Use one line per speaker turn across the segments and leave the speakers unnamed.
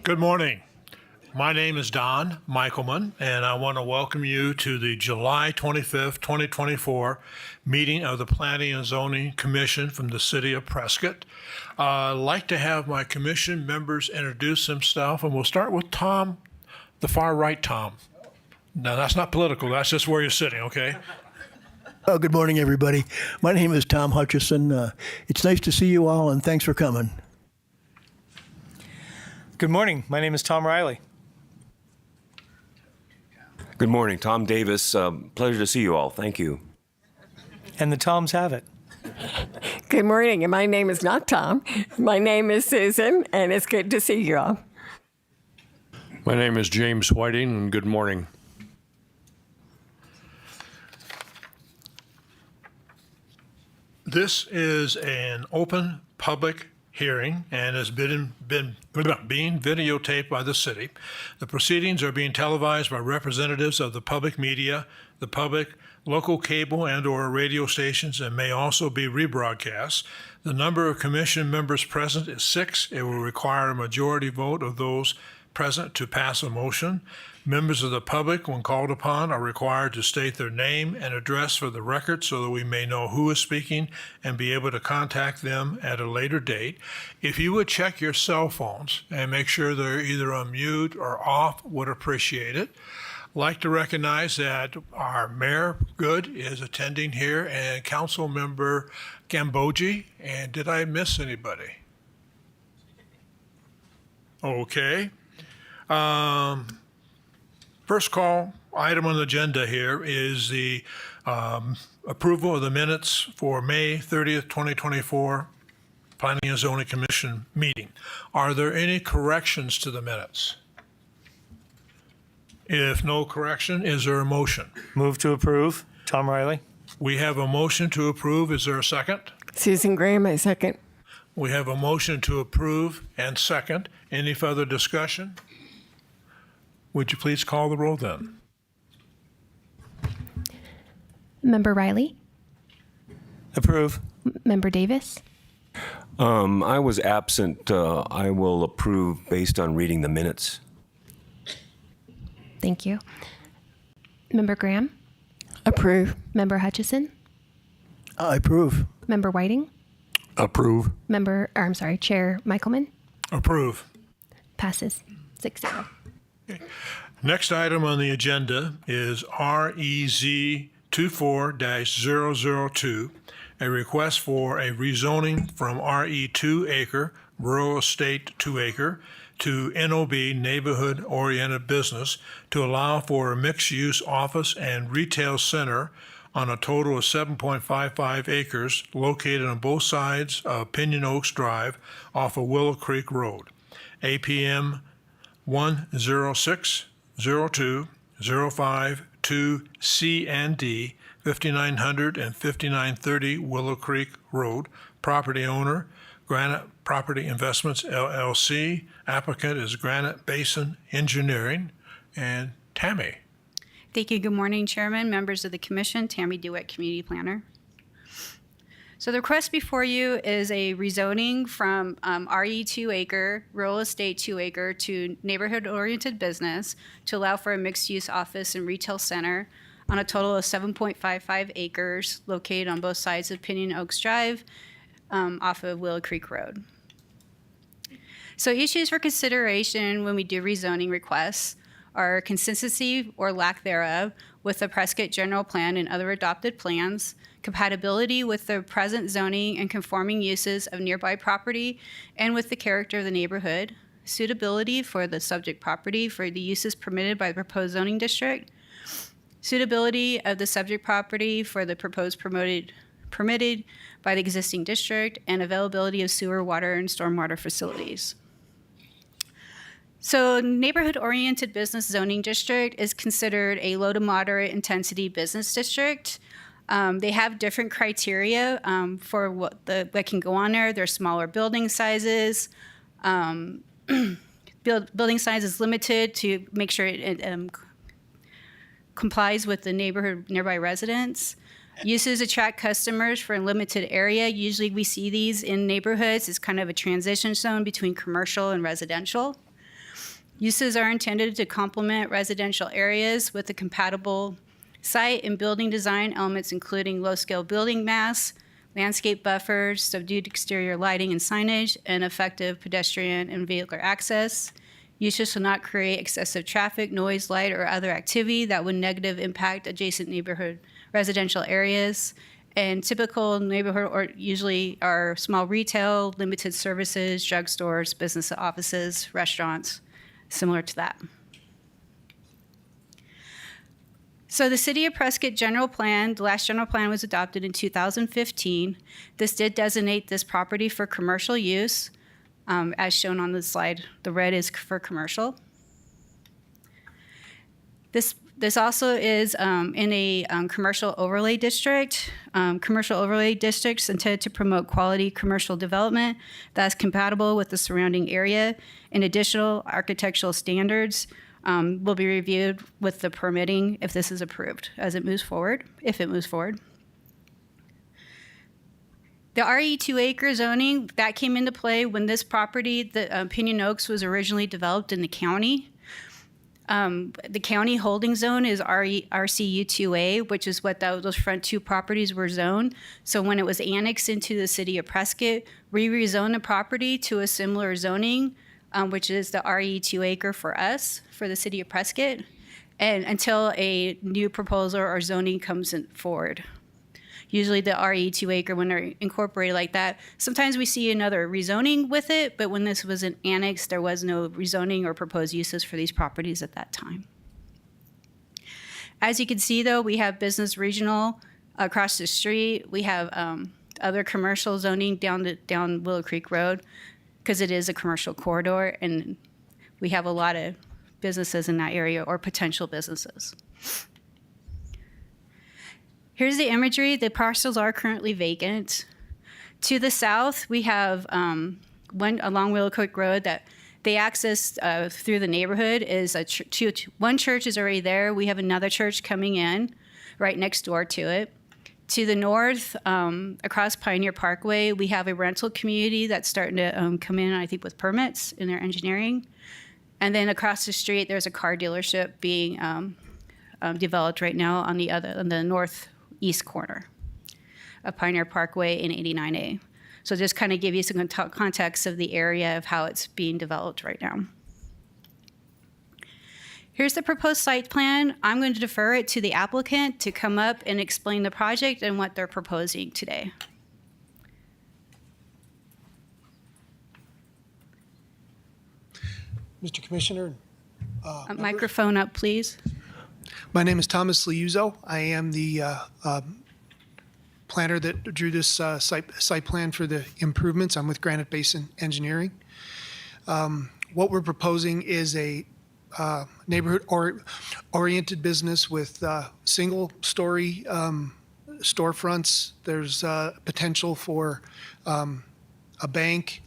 Good morning. My name is Don Michaelman, and I want to welcome you to the July 25th, 2024 meeting of the Planning and Zoning Commission from the City of Prescott. I'd like to have my commission members introduce themselves, and we'll start with Tom, the far right Tom. Now, that's not political. That's just where you're sitting, okay?
Oh, good morning, everybody. My name is Tom Hutchison. It's nice to see you all, and thanks for coming.
Good morning. My name is Tom Riley.
Good morning, Tom Davis. Pleasure to see you all. Thank you.
And the Toms have it.
Good morning, and my name is not Tom. My name is Susan, and it's good to see you all.
My name is James Whiting, and good morning.
This is an open public hearing and has being videotaped by the city. The proceedings are being televised by representatives of the public media, the public, local cable and/or radio stations, and may also be rebroadcast. The number of commission members present is 6. It will require a majority vote of those present to pass a motion. Members of the public, when called upon, are required to state their name and address for the record so that we may know who is speaking and be able to contact them at a later date. If you would check your cell phones and make sure they're either on mute or off, would appreciate it. I'd like to recognize that our Mayor Good is attending here and Council Member Gambogi. And did I miss anybody? Okay. First call item on the agenda here is the approval of the minutes for May 30th, 2024 Planning and Zoning Commission meeting. Are there any corrections to the minutes? If no correction, is there a motion?
Move to approve. Tom Riley.
We have a motion to approve. Is there a second?
Susan Graham, I second.
We have a motion to approve and second. Any further discussion? Would you please call the roll then?
Member Riley?
Approve.
Member Davis?
I was absent. I will approve based on reading the minutes.
Thank you. Member Graham?
Approve.
Member Hutchison?
I approve.
Member Whiting?
Approve.
Chair Michaelman?
Approve.
Passes 6-0.
Next item on the agenda is REZ-24-002, a request for a rezoning from RE-2 Acre, Rural Estate 2 Acre, to NOB, Neighborhood Oriented Business, to allow for a mixed-use office and retail center on a total of 7.55 acres located on both sides of Pinon Oaks Drive off of Willow Creek Road. APM 1060205-2 C and D, 5900 and 5930 Willow Creek Road. Property owner, Granite Property Investments, LLC. Applicant is Granite Basin Engineering. And Tammy.
Thank you. Good morning, Chairman, members of the Commission. Tammy DeWitt, Community Planner. So the request before you is a rezoning from RE-2 Acre, Rural Estate 2 Acre, to Neighborhood-Oriented Business to allow for a mixed-use office and retail center on a total of 7.55 acres located on both sides of Pinon Oaks Drive off of Willow Creek Road. So issues for consideration when we do rezoning requests are consistency or lack thereof with the Prescott General Plan and other adopted plans, compatibility with the present zoning and conforming uses of nearby property and with the character of the neighborhood, suitability for the subject property for the uses permitted by the proposed zoning district, suitability of the subject property for the proposed permitted by the existing district, and availability of sewer, water, and stormwater facilities. So neighborhood-oriented business zoning district is considered a low to moderate intensity business district. They have different criteria for what that can go on there. There's smaller building sizes. Building size is limited to make sure it complies with the nearby residents. Uses attract customers for a limited area. Usually we see these in neighborhoods. It's kind of a transition zone between commercial and residential. Uses are intended to complement residential areas with a compatible site and building design elements, including low-scale building mass, landscape buffers, subdued exterior lighting and signage, and effective pedestrian and vehicular access. Uses shall not create excessive traffic, noise, light, or other activity that would negatively impact adjacent neighborhood residential areas. And typical neighborhood or usually are small retail, limited services, drugstores, business offices, restaurants, similar to that. So the City of Prescott general plan, the last general plan was adopted in 2015. This did designate this property for commercial use, as shown on the slide. The red is for commercial. This also is in a commercial overlay district. Commercial overlay districts intended to promote quality commercial development that's compatible with the surrounding area, and additional architectural standards will be reviewed with the permitting if this is approved as it moves forward, if it moves forward. The RE-2 Acre zoning, that came into play when this property, the Pinon Oaks, was originally developed in the county. The county holding zone is RCU 2A, which is what those front two properties were zoned. So when it was annexed into the City of Prescott, we rezoned the property to a similar zoning, which is the RE-2 Acre for us, for the City of Prescott, and until a new proposal or zoning comes forward. Usually the RE-2 Acre, when they're incorporated like that, sometimes we see another rezoning with it, but when this was an annex, there was no rezoning or proposed uses for these properties at that time. As you can see, though, we have business regional across the street. We have other commercial zoning down Willow Creek Road, because it is a commercial corridor, and we have a lot of businesses in that area or potential businesses. Here's the imagery. The parcels are currently vacant. To the south, we have one along Willow Creek Road that they access through the neighborhood is one church is already there. We have another church coming in right next door to it. To the north, across Pioneer Parkway, we have a rental community that's starting to come in, I think, with permits in their engineering. And then across the street, there's a car dealership being developed right now on the northeast corner of Pioneer Parkway and 89A. So just kind of give you some context of the area of how it's being developed right now. Here's the proposed site plan. I'm going to defer it to the applicant to come up and explain the project and what they're proposing today.
Mr. Commissioner.
Microphone up, please.
My name is Thomas Liuzzo. I am the planner that drew this site plan for the improvements. I'm with Granite Basin Engineering. What we're proposing is a neighborhood-oriented business with single-story storefronts. There's potential for a bank,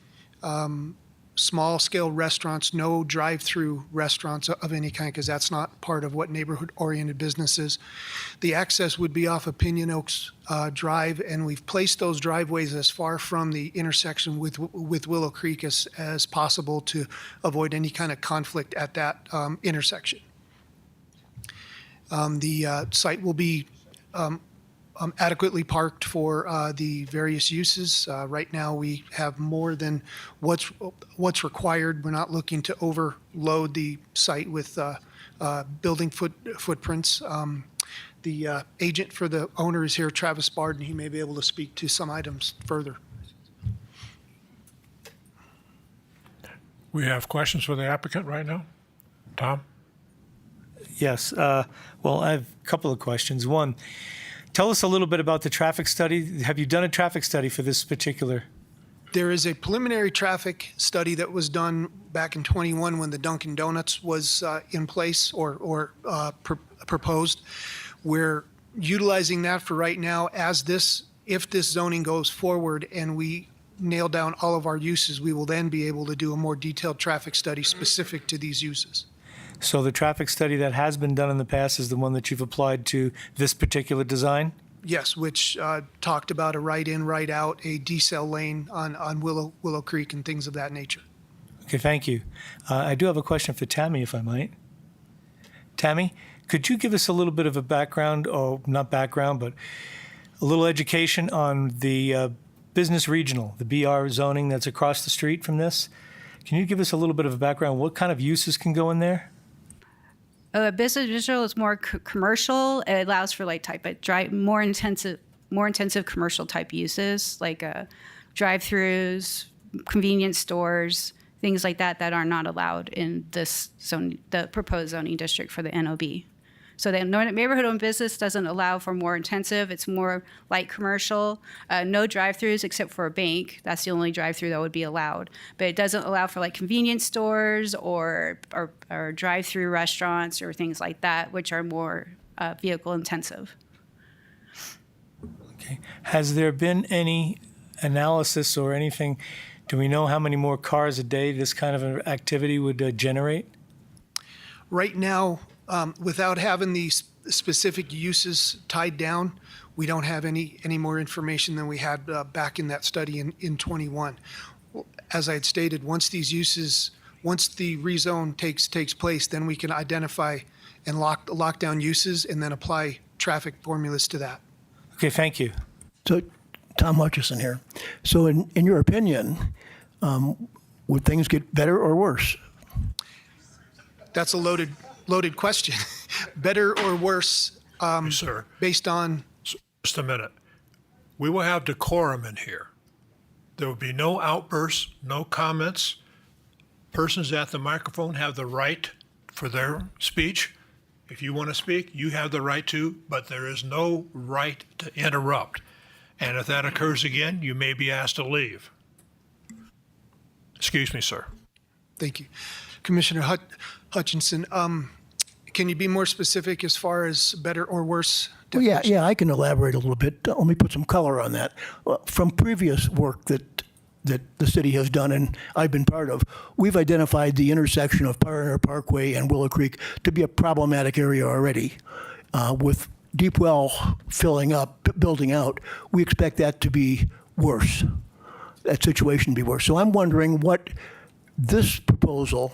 small-scale restaurants, no drive-through restaurants of any kind, because that's not part of what neighborhood-oriented business is. The access would be off of Pinon Oaks Drive, and we've placed those driveways as far from the intersection with Willow Creek as possible to avoid any kind of conflict at that intersection. The site will be adequately parked for the various uses. Right now, we have more than what's required. We're not looking to overload the site with building footprints. The agent for the owner is here, Travis Barden. He may be able to speak to some items further.
We have questions for the applicant right now. Tom?
Yes. Well, I have a couple of questions. One, tell us a little bit about the traffic study. Have you done a traffic study for this particular?
There is a preliminary traffic study that was done back in 21 when the Dunkin' Donuts was in place or proposed. We're utilizing that for right now if this zoning goes forward and we nail down all of our uses, we will then be able to do a more detailed traffic study specific to these uses.
So the traffic study that has been done in the past is the one that you've applied to this particular design?
Yes, which talked about a right in, right out, a decel lane on Willow Creek and things of that nature.
Okay, thank you. I do have a question for Tammy, if I might. Tammy, could you give us a little bit of a background, or not background, but a little education on the business regional, the BR zoning that's across the street from this? Can you give us a little bit of a background? What kind of uses can go in there?
Business visual is more commercial. It allows for like more intensive commercial type uses, like drive-throughs, convenience stores, things like that that are not allowed in this zone, the proposed zoning district for the NOB. So the neighborhood-owned business doesn't allow for more intensive. It's more light commercial. No drive-throughs except for a bank. That's the only drive-through that would be allowed. But it doesn't allow for like convenience stores or drive-through restaurants or things like that, which are more vehicle intensive.
Okay. Has there been any analysis or anything? Do we know how many more cars a day this kind of an activity would generate?
Right now, without having these specific uses tied down, we don't have any more information than we had back in that study in 21. As I had stated, once the rezone takes place, then we can identify and lock down uses and then apply traffic formulas to that.
Okay, thank you.
So, Tom Hutchison here. So, in your opinion, would things get better or worse?
That's a loaded question. Better or worse,
Sir,
based on
just a minute. We will have decorum in here. There will be no outbursts, no comments. Persons at the microphone have the right for their speech. If you want to speak, you have the right to, but there is no right to interrupt. And if that occurs again, you may be asked to leave. Excuse me, sir.
Thank you. Commissioner Hutchinson, can you be more specific as far as better or worse?
Well, yeah, I can elaborate a little bit. Let me put some color on that. From previous work that the city has done and I've been part of, we've identified the intersection of Pioneer Parkway and Willow Creek to be a problematic area already. With Deep Well filling up, building out, we expect that to be worse, that situation to be worse. So I'm wondering what this proposal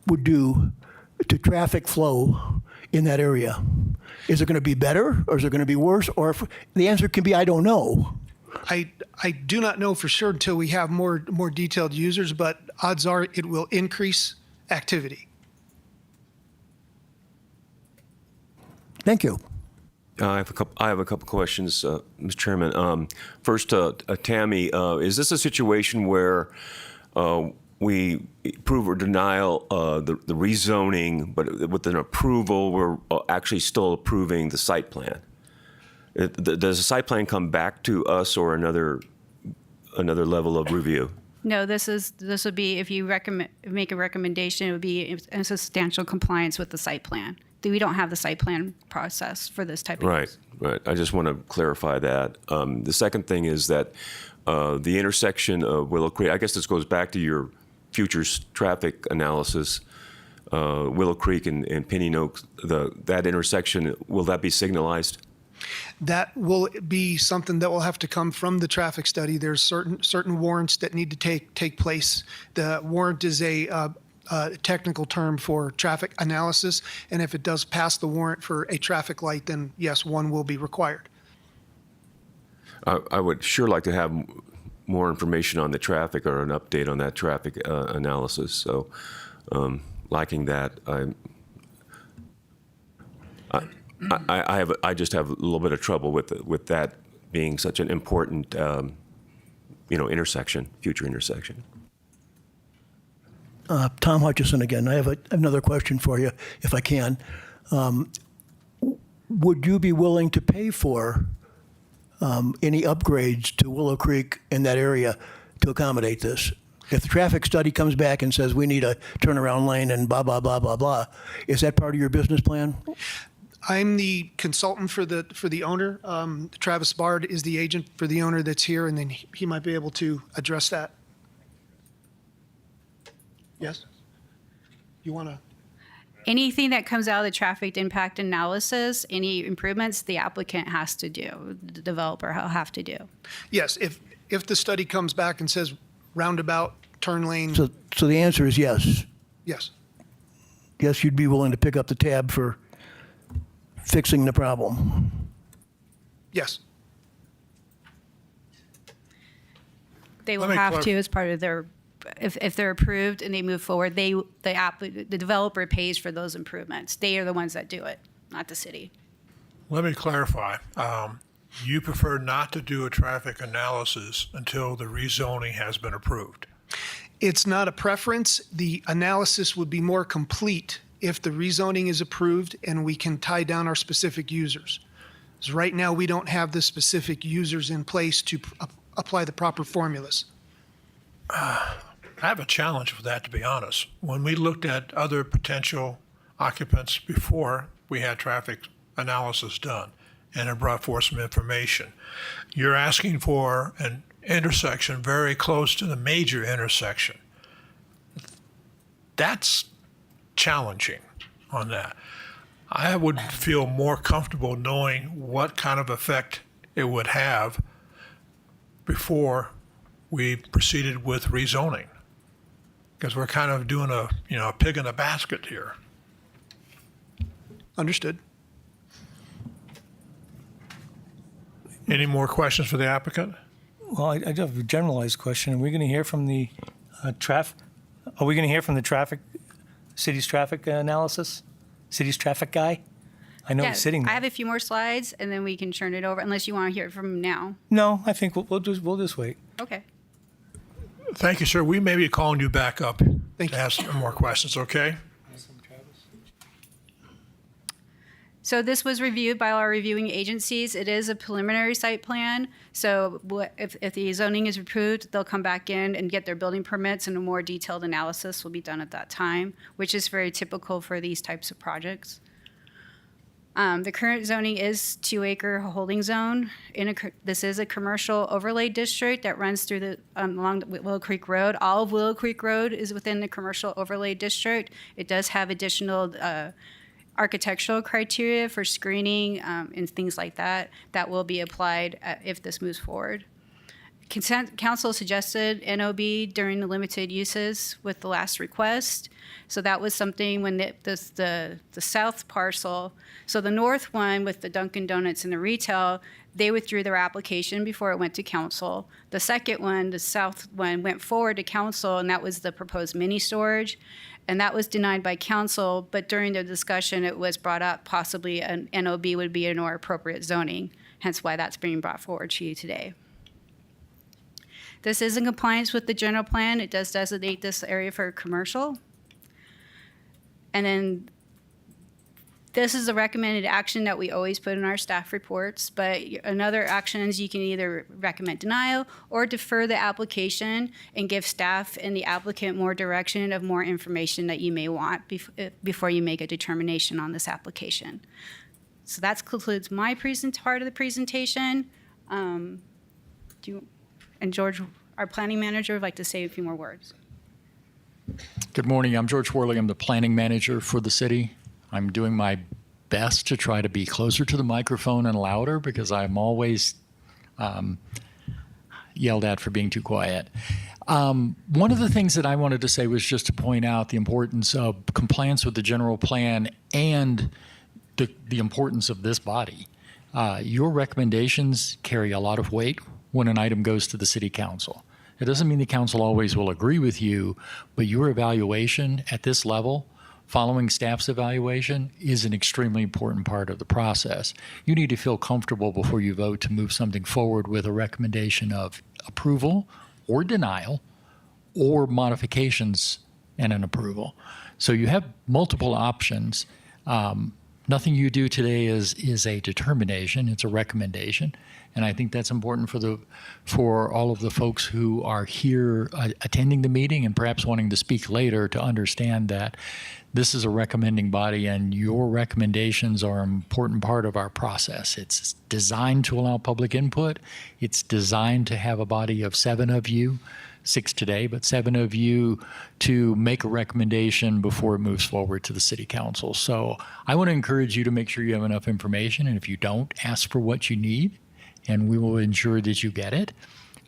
would do to traffic flow in that area. Is it going to be better or is it going to be worse? Or if the answer can be, I don't know.
I do not know for sure until we have more detailed users, but odds are it will increase activity.
Thank you.
I have a couple questions, Mr. Chairman. First, Tammy, is this a situation where we approve or denial the rezoning, but with an approval, we're actually still approving the site plan? Does the site plan come back to us or another level of review?
No, this would be, if you make a recommendation, it would be in substantial compliance with the site plan. We don't have the site plan process for this type of use.
Right. I just want to clarify that. The second thing is that the intersection of Willow Creek, I guess this goes back to your future traffic analysis, Willow Creek and Pinon Oaks, that intersection, will that be signalized?
That will be something that will have to come from the traffic study. There's certain warrants that need to take place. The warrant is a technical term for traffic analysis, and if it does pass the warrant for a traffic light, then yes, one will be required.
I would sure like to have more information on the traffic or an update on that traffic analysis. So, liking that, I just have a little bit of trouble with that being such an important, intersection, future intersection.
Tom Hutchison again. I have another question for you, if I can. Would you be willing to pay for any upgrades to Willow Creek in that area to accommodate this? If the traffic study comes back and says we need a turnaround lane and blah, blah, blah, blah, blah, is that part of your business plan?
I'm the consultant for the owner. Travis Bard is the agent for the owner that's here, and then he might be able to address that. Yes? You want to?
Anything that comes out of the traffic impact analysis, any improvements, the applicant has to do, the developer will have to do.
Yes, if the study comes back and says roundabout turn lane.
So the answer is yes.
Yes.
Yes, you'd be willing to pick up the tab for fixing the problem.
Yes.
They will
Let me
have
clarify.
to as part of their, if they're approved and they move forward, the developer pays for those improvements. They are the ones that do it, not the city.
Let me clarify. You prefer not to do a traffic analysis until the rezoning has been approved.
It's not a preference. The analysis would be more complete if the rezoning is approved and we can tie down our specific users. Because right now, we don't have the specific users in place to apply the proper formulas.
I have a challenge with that, to be honest. When we looked at other potential occupants before we had traffic analysis done and it brought forth some information, you're asking for an intersection very close to the major intersection. That's challenging on that. I would feel more comfortable knowing what kind of effect it would have before we proceeded with rezoning, because we're kind of doing a pig in a basket here.
Understood.
Any more questions for the applicant?
Well, I do have a generalized question. Are we going to hear from the Are we going to hear from the city's traffic analysis, city's traffic guy? I know he's sitting there.
I have a few more slides, and then we can turn it over, unless you want to hear it from him now.
No, I think we'll just wait.
Okay.
Thank you, sir. We may be calling you back up
Thank
to
you.
ask some more questions, okay?
So this was reviewed by our reviewing agencies. It is a preliminary site plan. So if the zoning is approved, they'll come back in and get their building permits, and a more detailed analysis will be done at that time, which is very typical for these types of projects. The current zoning is 2 acre holding zone. This is a commercial overlay district that runs through along the Willow Creek Road. All of Willow Creek Road is within the commercial overlay district. It does have additional architectural criteria for screening and things like that will be applied if this moves forward. Council suggested NOB during the limited uses with the last request. So that was something when the south parcel, so the north one with the Dunkin' Donuts and the retail, they withdrew their application before it went to council. The second one, the south one, went forward to council, and that was the proposed mini storage. And that was denied by council, but during the discussion, it was brought up possibly an NOB would be a more appropriate zoning, hence why that's being brought forward to you today. This is in compliance with the general plan. It does designate this area for commercial. And then this is a recommended action that we always put in our staff reports, but another action is you can either recommend denial or defer the application and give staff and the applicant more direction of more information that you may want before you make a determination on this application. So that concludes my part of the presentation. And George, our planning manager, would like to say a few more words.
Good morning. I'm George Worley. I'm the planning manager for the city. I'm doing my best to try to be closer to the microphone and louder because I'm always yelled at for being too quiet. One of the things that I wanted to say was just to point out the importance of compliance with the general plan and the importance of this body. Your recommendations carry a lot of weight when an item goes to the city council. It doesn't mean the council always will agree with you, but your evaluation at this level, following staff's evaluation, is an extremely important part of the process. You need to feel comfortable before you vote to move something forward with a recommendation of approval or denial or modifications and an approval. So you have multiple options. Nothing you do today is a determination, it's a recommendation. And I think that's important for all of the folks who are here attending the meeting and perhaps wanting to speak later to understand that this is a recommending body and your recommendations are an important part of our process. It's designed to allow public input. It's designed to have a body of 7 of you, 6 today, but 7 of you to make a recommendation before it moves forward to the city council. So I want to encourage you to make sure you have enough information. And if you don't, ask for what you need, and we will ensure that you get it.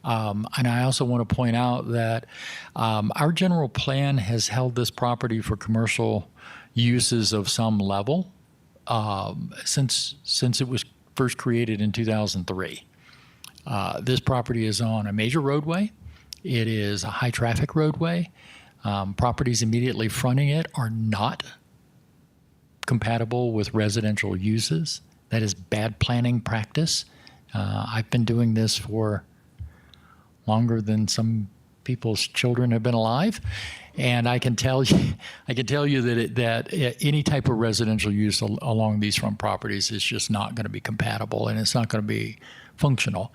And I also want to point out that our general plan has held this property for commercial uses of some level since it was first created in 2003. This property is on a major roadway. It is a high traffic roadway. Properties immediately fronting it are not compatible with residential uses. That is bad planning practice. I've been doing this for longer than some people's children have been alive, and I can tell you that any type of residential use along these front properties is just not going to be compatible, and it's not going to be functional.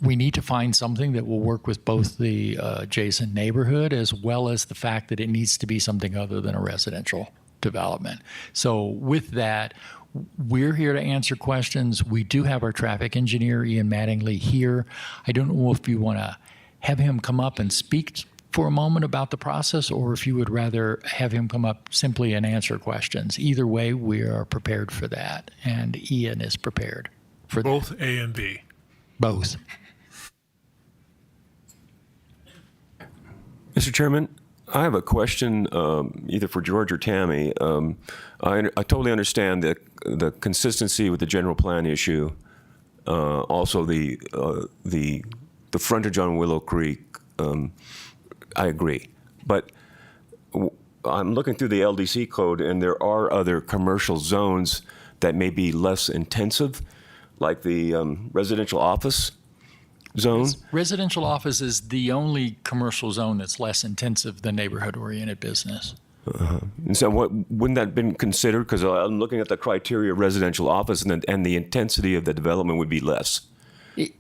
We need to find something that will work with both the adjacent neighborhood as well as the fact that it needs to be something other than a residential development. So with that, we're here to answer questions. We do have our traffic engineer, Ian Mattingly, here. I don't know if you want to have him come up and speak for a moment about the process, or if you would rather have him come up simply and answer questions. Either way, we are prepared for that, and Ian is prepared for
Both A and B.
both.
Mr. Chairman, I have a question either for George or Tammy. I totally understand the consistency with the general plan issue. Also, the frontage on Willow Creek. I agree, but I'm looking through the LDC code, and there are other commercial zones that may be less intensive, like the residential office zone.
Residential office is the only commercial zone that's less intensive than neighborhood-oriented business.
And so wouldn't that have been considered? Because I'm looking at the criteria of residential office, and the intensity of the development would be less.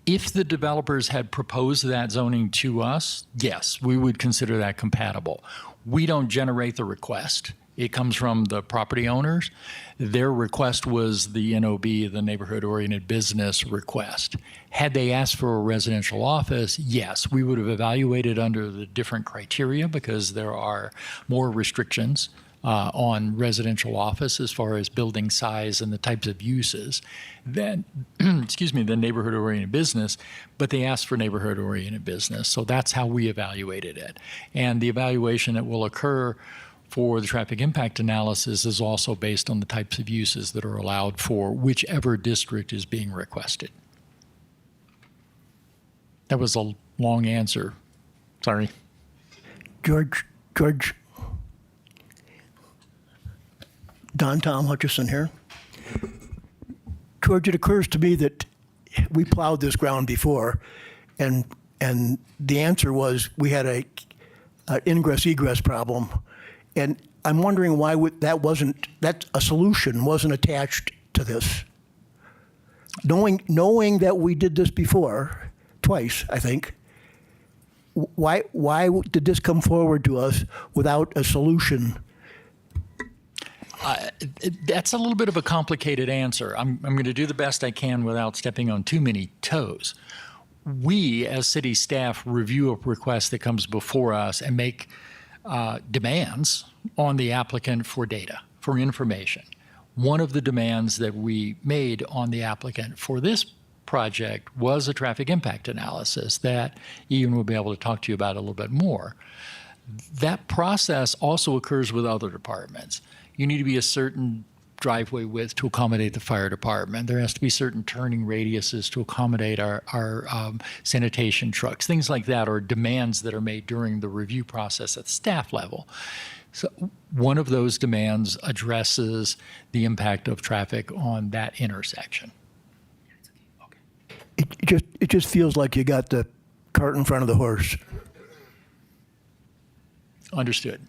If the developers had proposed that zoning to us, yes, we would consider that compatible. We don't generate the request. It comes from the property owners. Their request was the NOB, the neighborhood-oriented business request. Had they asked for a residential office, yes, we would have evaluated under the different criteria because there are more restrictions on residential office as far as building size and the types of uses than, than neighborhood-oriented business, but they asked for neighborhood-oriented business. So that's how we evaluated it. And the evaluation that will occur for the traffic impact analysis is also based on the types of uses that are allowed for whichever district is being requested. That was a long answer. Sorry.
George, Tom Hutchison here. George, it occurs to me that we plowed this ground before, and the answer was we had a ingress-egress problem. And I'm wondering why that a solution wasn't attached to this. Knowing that we did this before, twice, I think, why did this come forward to us without a solution?
That's a little bit of a complicated answer. I'm going to do the best I can without stepping on too many toes. We, as city staff, review a request that comes before us and make demands on the applicant for data, for information. One of the demands that we made on the applicant for this project was a traffic impact analysis that Ian will be able to talk to you about a little bit more. That process also occurs with other departments. You need to be a certain driveway width to accommodate the fire department. There has to be certain turning radiuses to accommodate our sanitation trucks. Things like that are demands that are made during the review process at the staff level. So one of those demands addresses the impact of traffic on that intersection.
It just feels like you got the cart in front of the horse.
Understood.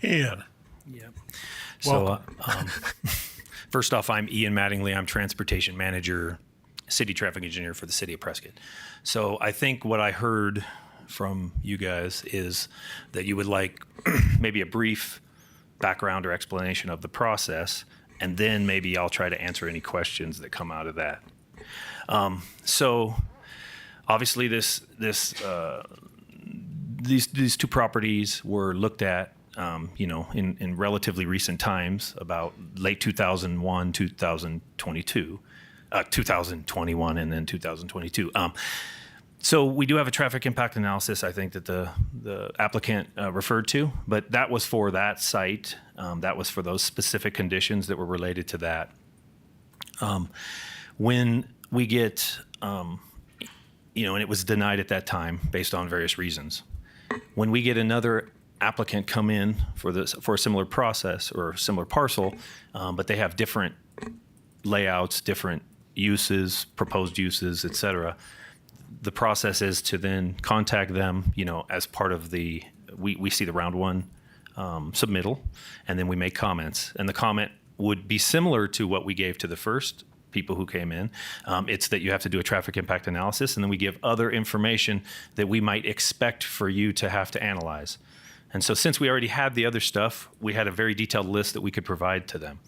Ian.
Yeah. So, first off, I'm Ian Mattingly. I'm Transportation Manager, City Traffic Engineer for the City of Prescott. So I think what I heard from you guys is that you would like maybe a brief background or explanation of the process, and then maybe I'll try to answer any questions that come out of that. So obviously these two properties were looked at in relatively recent times, about late 2001, 2022. 2021 and then 2022. So we do have a traffic impact analysis, I think, that the applicant referred to, but that was for that site. That was for those specific conditions that were related to that. When we get, and it was denied at that time based on various reasons. When we get another applicant come in for a similar process or a similar parcel, but they have different layouts, different uses, proposed uses, et cetera, the process is to then contact them, as part of we see the round one submittal, and then we make comments. And the comment would be similar to what we gave to the first people who came in. It's that you have to do a traffic impact analysis, and then we give other information that we might expect for you to have to analyze. And so since we already had the other stuff, we had a very detailed list that we could provide to them.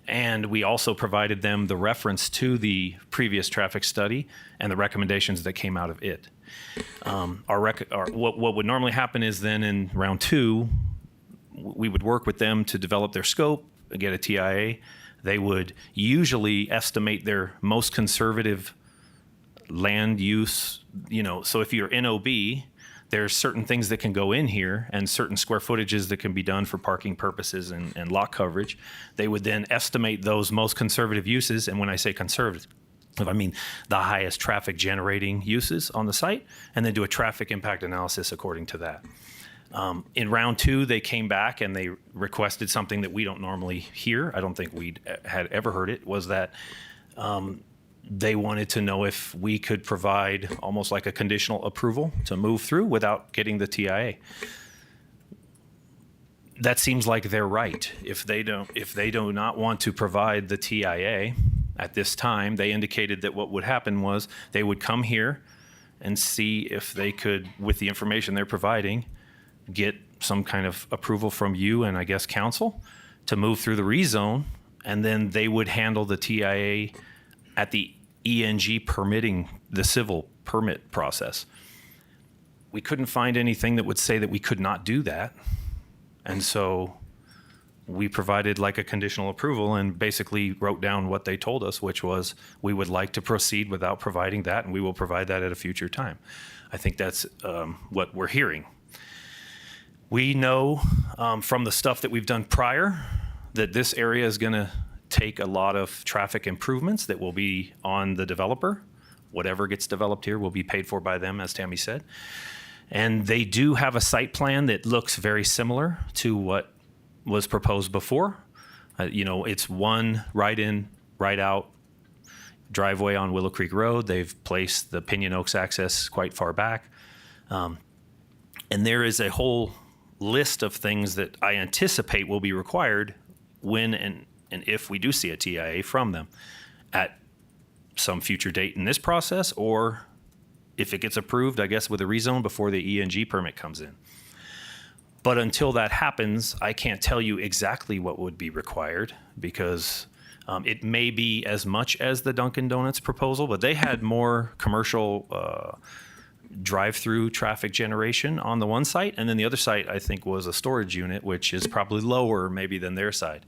And we also provided them the reference to the previous traffic study and the recommendations that came out of it. What would normally happen is then in round two, we would work with them to develop their scope, get a TIA. They would usually estimate their most conservative land use. So if you're NOB, there's certain things that can go in here and certain square footages that can be done for parking purposes and lot coverage. They would then estimate those most conservative uses. And when I say conservative, I mean the highest traffic generating uses on the site, and then do a traffic impact analysis according to that. In round two, they came back and they requested something that we don't normally hear. I don't think we had ever heard it, was that they wanted to know if we could provide almost like a conditional approval to move through without getting the TIA. That seems like they're right. If they do not want to provide the TIA at this time, they indicated that what would happen was they would come here and see if they could, with the information they're providing, get some kind of approval from you and I guess council to move through the rezone, and then they would handle the TIA at the ENG permitting, the civil permit process. We couldn't find anything that would say that we could not do that. And so we provided like a conditional approval and basically wrote down what they told us, which was we would like to proceed without providing that, and we will provide that at a future time. I think that's what we're hearing. We know from the stuff that we've done prior that this area is going to take a lot of traffic improvements that will be on the developer. Whatever gets developed here will be paid for by them, as Tammy said. And they do have a site plan that looks very similar to what was proposed before. It's one right in, right out driveway on Willow Creek Road. They've placed the Pinon Oaks access quite far back. And there is a whole list of things that I anticipate will be required when and if we do see a TIA from them at some future date in this process, or if it gets approved, I guess, with a rezone before the ENG permit comes in. But until that happens, I can't tell you exactly what would be required, because it may be as much as the Dunkin' Donuts proposal, but they had more commercial drive-through traffic generation on the one site, and then the other site, I think, was a storage unit, which is probably lower maybe than their side.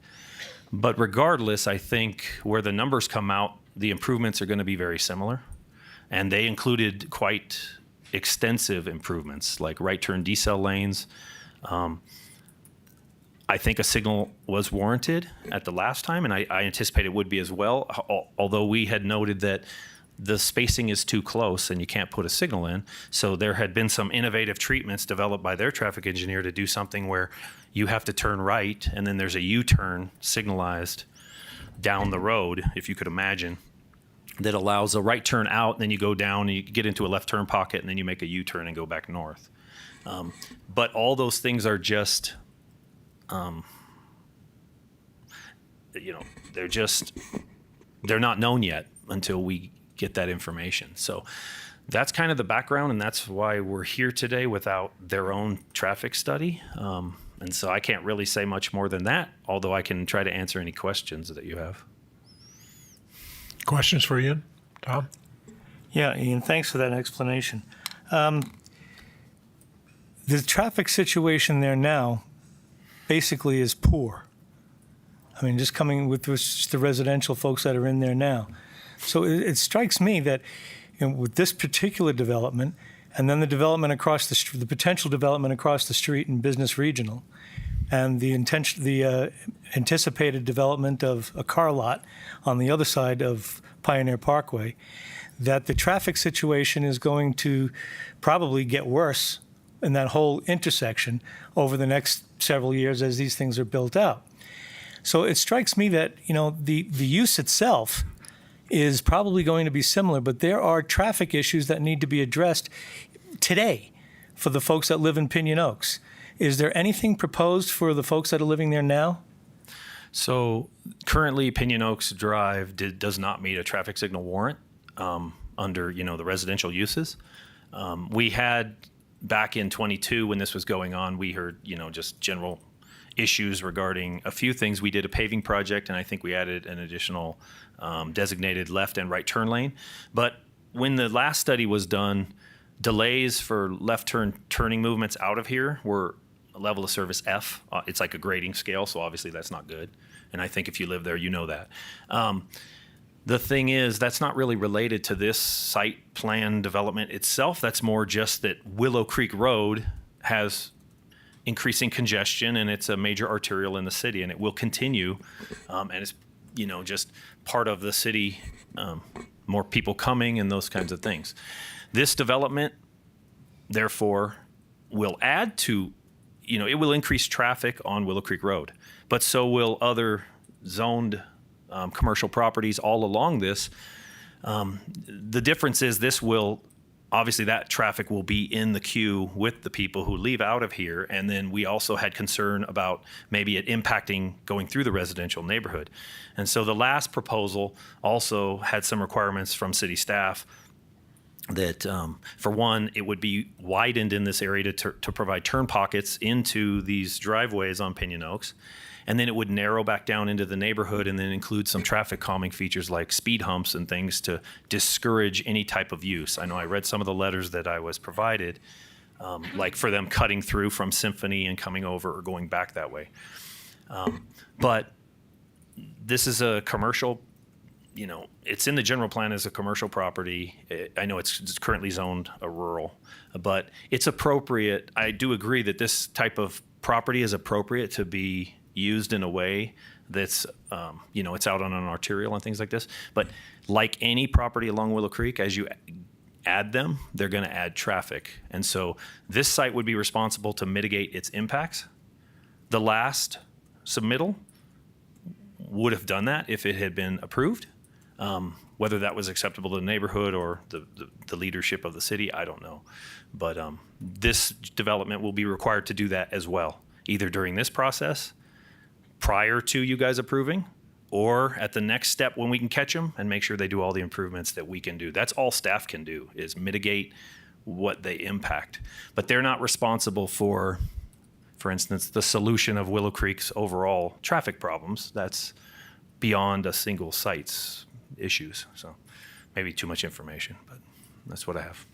But regardless, I think where the numbers come out, the improvements are going to be very similar. And they included quite extensive improvements, like right turn decel lanes. I think a signal was warranted at the last time, and I anticipate it would be as well, although we had noted that the spacing is too close and you can't put a signal in. So there had been some innovative treatments developed by their traffic engineer to do something where you have to turn right and then there's a U-turn signalized down the road, if you could imagine, that allows a right turn out, and then you go down and you get into a left turn pocket, and then you make a U-turn and go back north. But all those things are just, they're not known yet until we get that information. So that's kind of the background, and that's why we're here today without their own traffic study. And so I can't really say much more than that, although I can try to answer any questions that you have.
Questions for Ian? Tom?
Yeah, Ian, thanks for that explanation. The traffic situation there now basically is poor. I mean, just coming with just the residential folks that are in there now. So it strikes me that with this particular development, and then the development across the potential development across the street in Business Regional, and the anticipated development of a car lot on the other side of Pioneer Parkway, that the traffic situation is going to probably get worse in that whole intersection over the next several years as these things are built out. So it strikes me that, the use itself is probably going to be similar, but there are traffic issues that need to be addressed today for the folks that live in Pinon Oaks. Is there anything proposed for the folks that are living there now?
So currently, Pinon Oaks Drive does not meet a traffic signal warrant under the residential uses. We had back in 22 when this was going on, we heard just general issues regarding a few things. We did a paving project, and I think we added an additional designated left and right turn lane. But when the last study was done, delays for left turning movements out of here were a level of service F. It's like a grading scale, so obviously that's not good. And I think if you live there, you know that. The thing is, that's not really related to this site plan development itself. That's more just that Willow Creek Road has increasing congestion, and it's a major arterial in the city, and it will continue. And it's, just part of the city, more people coming and those kinds of things. This development, therefore, will add to, it will increase traffic on Willow Creek Road, but so will other zoned commercial properties all along this. The difference is this will, obviously that traffic will be in the queue with the people who leave out of here. And then we also had concern about maybe it impacting going through the residential neighborhood. And so the last proposal also had some requirements from city staff that, for one, it would be widened in this area to provide turn pockets into these driveways on Pinon Oaks. And then it would narrow back down into the neighborhood and then include some traffic calming features like speed humps and things to discourage any type of use. I know I read some of the letters that I was provided, like for them cutting through from Symphony and coming over or going back that way. But this is a commercial, it's in the general plan as a commercial property. I know it's currently zoned a rural, but it's appropriate. I do agree that this type of property is appropriate to be used in a way that's, it's out on an arterial and things like this. But like any property along Willow Creek, as you add them, they're going to add traffic. And so this site would be responsible to mitigate its impacts. The last submittal would have done that if it had been approved. Whether that was acceptable to the neighborhood or the leadership of the city, I don't know. But this development will be required to do that as well, either during this process, prior to you guys approving, or at the next step when we can catch them and make sure they do all the improvements that we can do. That's all staff can do, is mitigate what they impact. But they're not responsible for instance, the solution of Willow Creek's overall traffic problems. That's beyond a single site's issues. So maybe too much information, but that's what I have.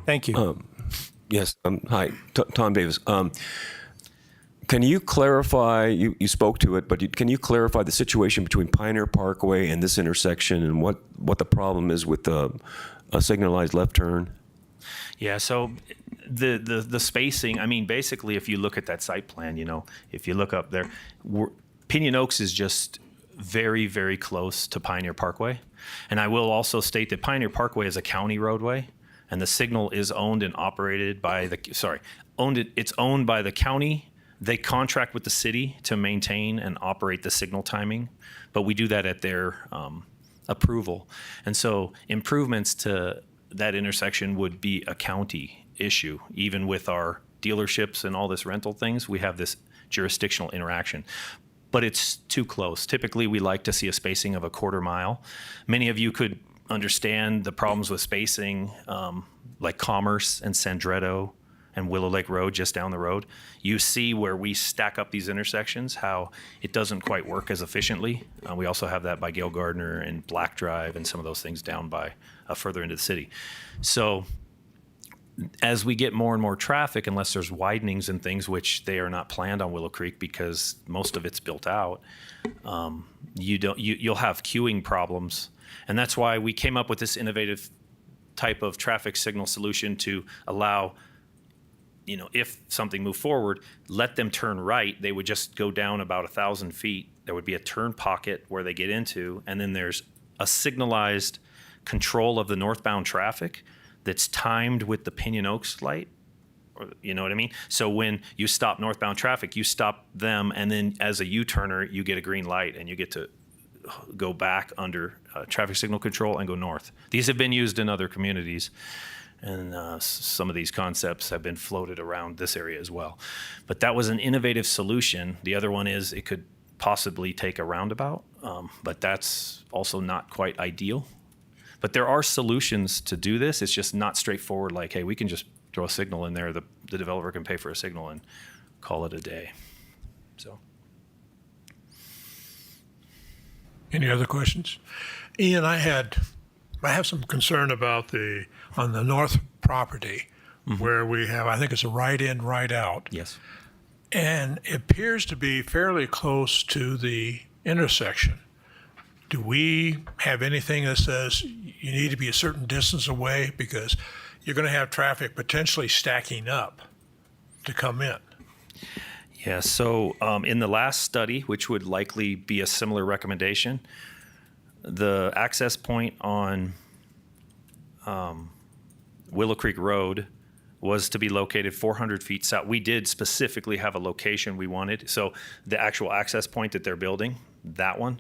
Thank you.
Yes. Hi, Tom Davis. Can you clarify, you spoke to it, but can you clarify the situation between Pioneer Parkway and this intersection and what the problem is with a signalized left turn?
Yeah, so the spacing, I mean, basically, if you look at that site plan, if you look up there, Pinon Oaks is just very, very close to Pioneer Parkway. And I will also state that Pioneer Parkway is a county roadway, and the signal is owned and operated by it's owned by the county. They contract with the city to maintain and operate the signal timing, but we do that at their approval. And so improvements to that intersection would be a county issue. Even with our dealerships and all this rental things, we have this jurisdictional interaction. But it's too close. Typically, we like to see a spacing of a quarter mile. Many of you could understand the problems with spacing, like Commerce and Sandretto and Willow Lake Road just down the road. You see where we stack up these intersections, how it doesn't quite work as efficiently. We also have that by Gail Gardner and Black Drive and some of those things down by further into the city. So as we get more and more traffic, unless there's widenings and things, which they are not planned on Willow Creek because most of it's built out, you'll have queuing problems. And that's why we came up with this innovative type of traffic signal solution to allow, if something moved forward, let them turn right. They would just go down about 1,000 feet. There would be a turn pocket where they get into, and then there's a signalized control of the northbound traffic that's timed with the Pinon Oaks light. You know what I mean? So when you stop northbound traffic, you stop them, and then as a U-turner, you get a green light, and you get to go back under traffic signal control and go north. These have been used in other communities, and some of these concepts have been floated around this area as well. But that was an innovative solution. The other one is it could possibly take a roundabout, but that's also not quite ideal. But there are solutions to do this. It's just not straightforward like, hey, we can just throw a signal in there. The developer can pay for a signal and call it a day. So,
Any other questions? Ian, I have some concern about on the north property where we have, I think it's a right in, right out.
yes.
And it appears to be fairly close to the intersection. Do we have anything that says you need to be a certain distance away because you're going to have traffic potentially stacking up to come in?
Yeah, so in the last study, which would likely be a similar recommendation, the access point on Willow Creek Road was to be located 400 feet south. We did specifically have a location we wanted. So the actual access point that they're building, that one,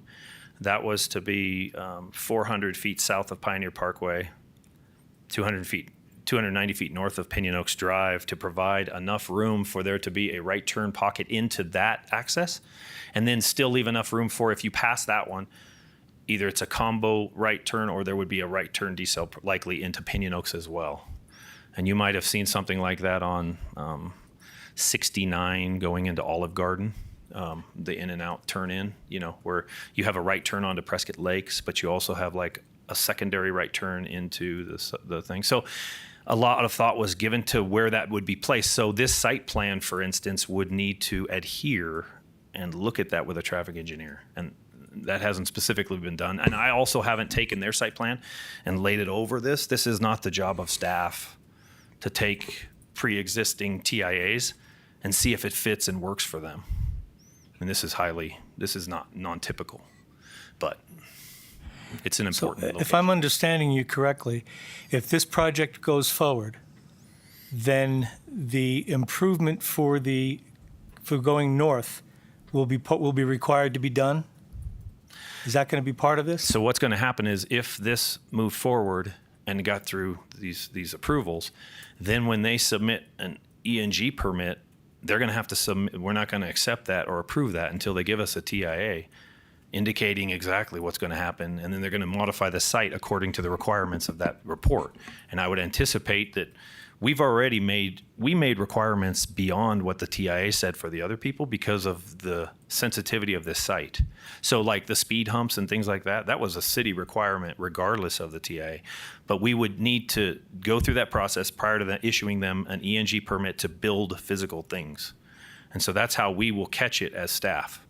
that was to be 400 feet south of Pioneer Parkway, 290 feet north of Pinon Oaks Drive, to provide enough room for there to be a right turn pocket into that access, and then still leave enough room for, if you pass that one, either it's a combo right turn or there would be a right turn decel likely into Pinon Oaks as well. And you might have seen something like that on 69 going into Olive Garden, the in and out turn in, where you have a right turn onto Prescott Lakes, but you also have like a secondary right turn into the thing. So a lot of thought was given to where that would be placed. So this site plan, for instance, would need to adhere and look at that with a traffic engineer. And that hasn't specifically been done. And I also haven't taken their site plan and laid it over this. This is not the job of staff to take pre-existing TIAs and see if it fits and works for them. And this is not non-typical, but it's an important location.
If I'm understanding you correctly, if this project goes forward, then the improvement for going north will be required to be done? Is that going to be part of this?
So what's going to happen is if this moved forward and got through these approvals, then when they submit an ENG permit, they're going to have to submit. We're not going to accept that or approve that until they give us a TIA indicating exactly what's going to happen, and then they're going to modify the site according to the requirements of that report. And I would anticipate that we made requirements beyond what the TIA said for the other people because of the sensitivity of this site. So like the speed humps and things like that, that was a city requirement regardless of the TIA. But we would need to go through that process prior to issuing them an ENG permit to build physical things. And so that's how we will catch it as staff.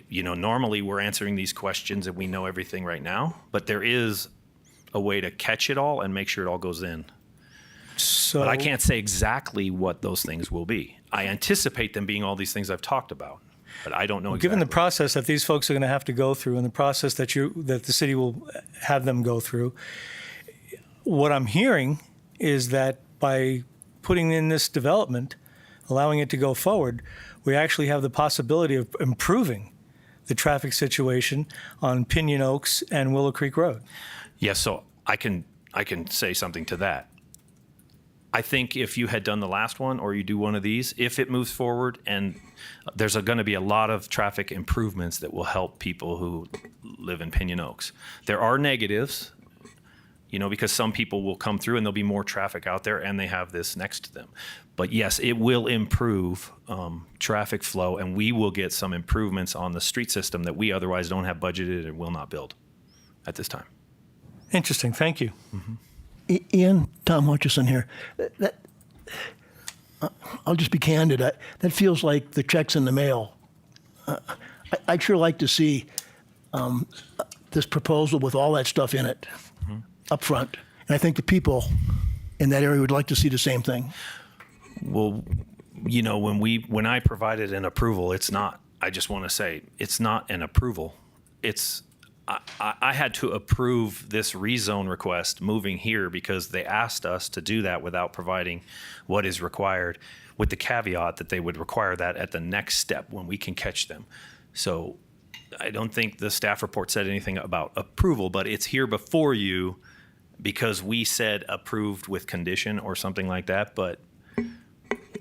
Normally we're answering these questions and we know everything right now, but there is a way to catch it all and make sure it all goes in.
So,
But I can't say exactly what those things will be. I anticipate them being all these things I've talked about, but I don't know exactly.
Given the process that these folks are going to have to go through and the process that the city will have them go through, what I'm hearing is that by putting in this development, allowing it to go forward, we actually have the possibility of improving the traffic situation on Pinon Oaks and Willow Creek Road.
Yes, so I can say something to that. I think if you had done the last one or you do one of these, if it moves forward and there's going to be a lot of traffic improvements that will help people who live in Pinon Oaks. There are negatives, because some people will come through and there'll be more traffic out there and they have this next to them. But yes, it will improve traffic flow, and we will get some improvements on the street system that we otherwise don't have budgeted and will not build at this time.
Interesting. Thank you.
Mm-hmm.
Ian, Tom Hutchison here. I'll just be candid. That feels like the check's in the mail. I'd sure like to see this proposal with all that stuff in it up front. And I think the people in that area would like to see the same thing.
Well, you know, when I provided an approval, it's not, I just want to say, it's not an approval. It's, I had to approve this rezone request moving here because they asked us to do that without providing what is required, with the caveat that they would require that at the next step when we can catch them. So I don't think the staff report said anything about approval, but it's here before you because we said approved with condition or something like that, but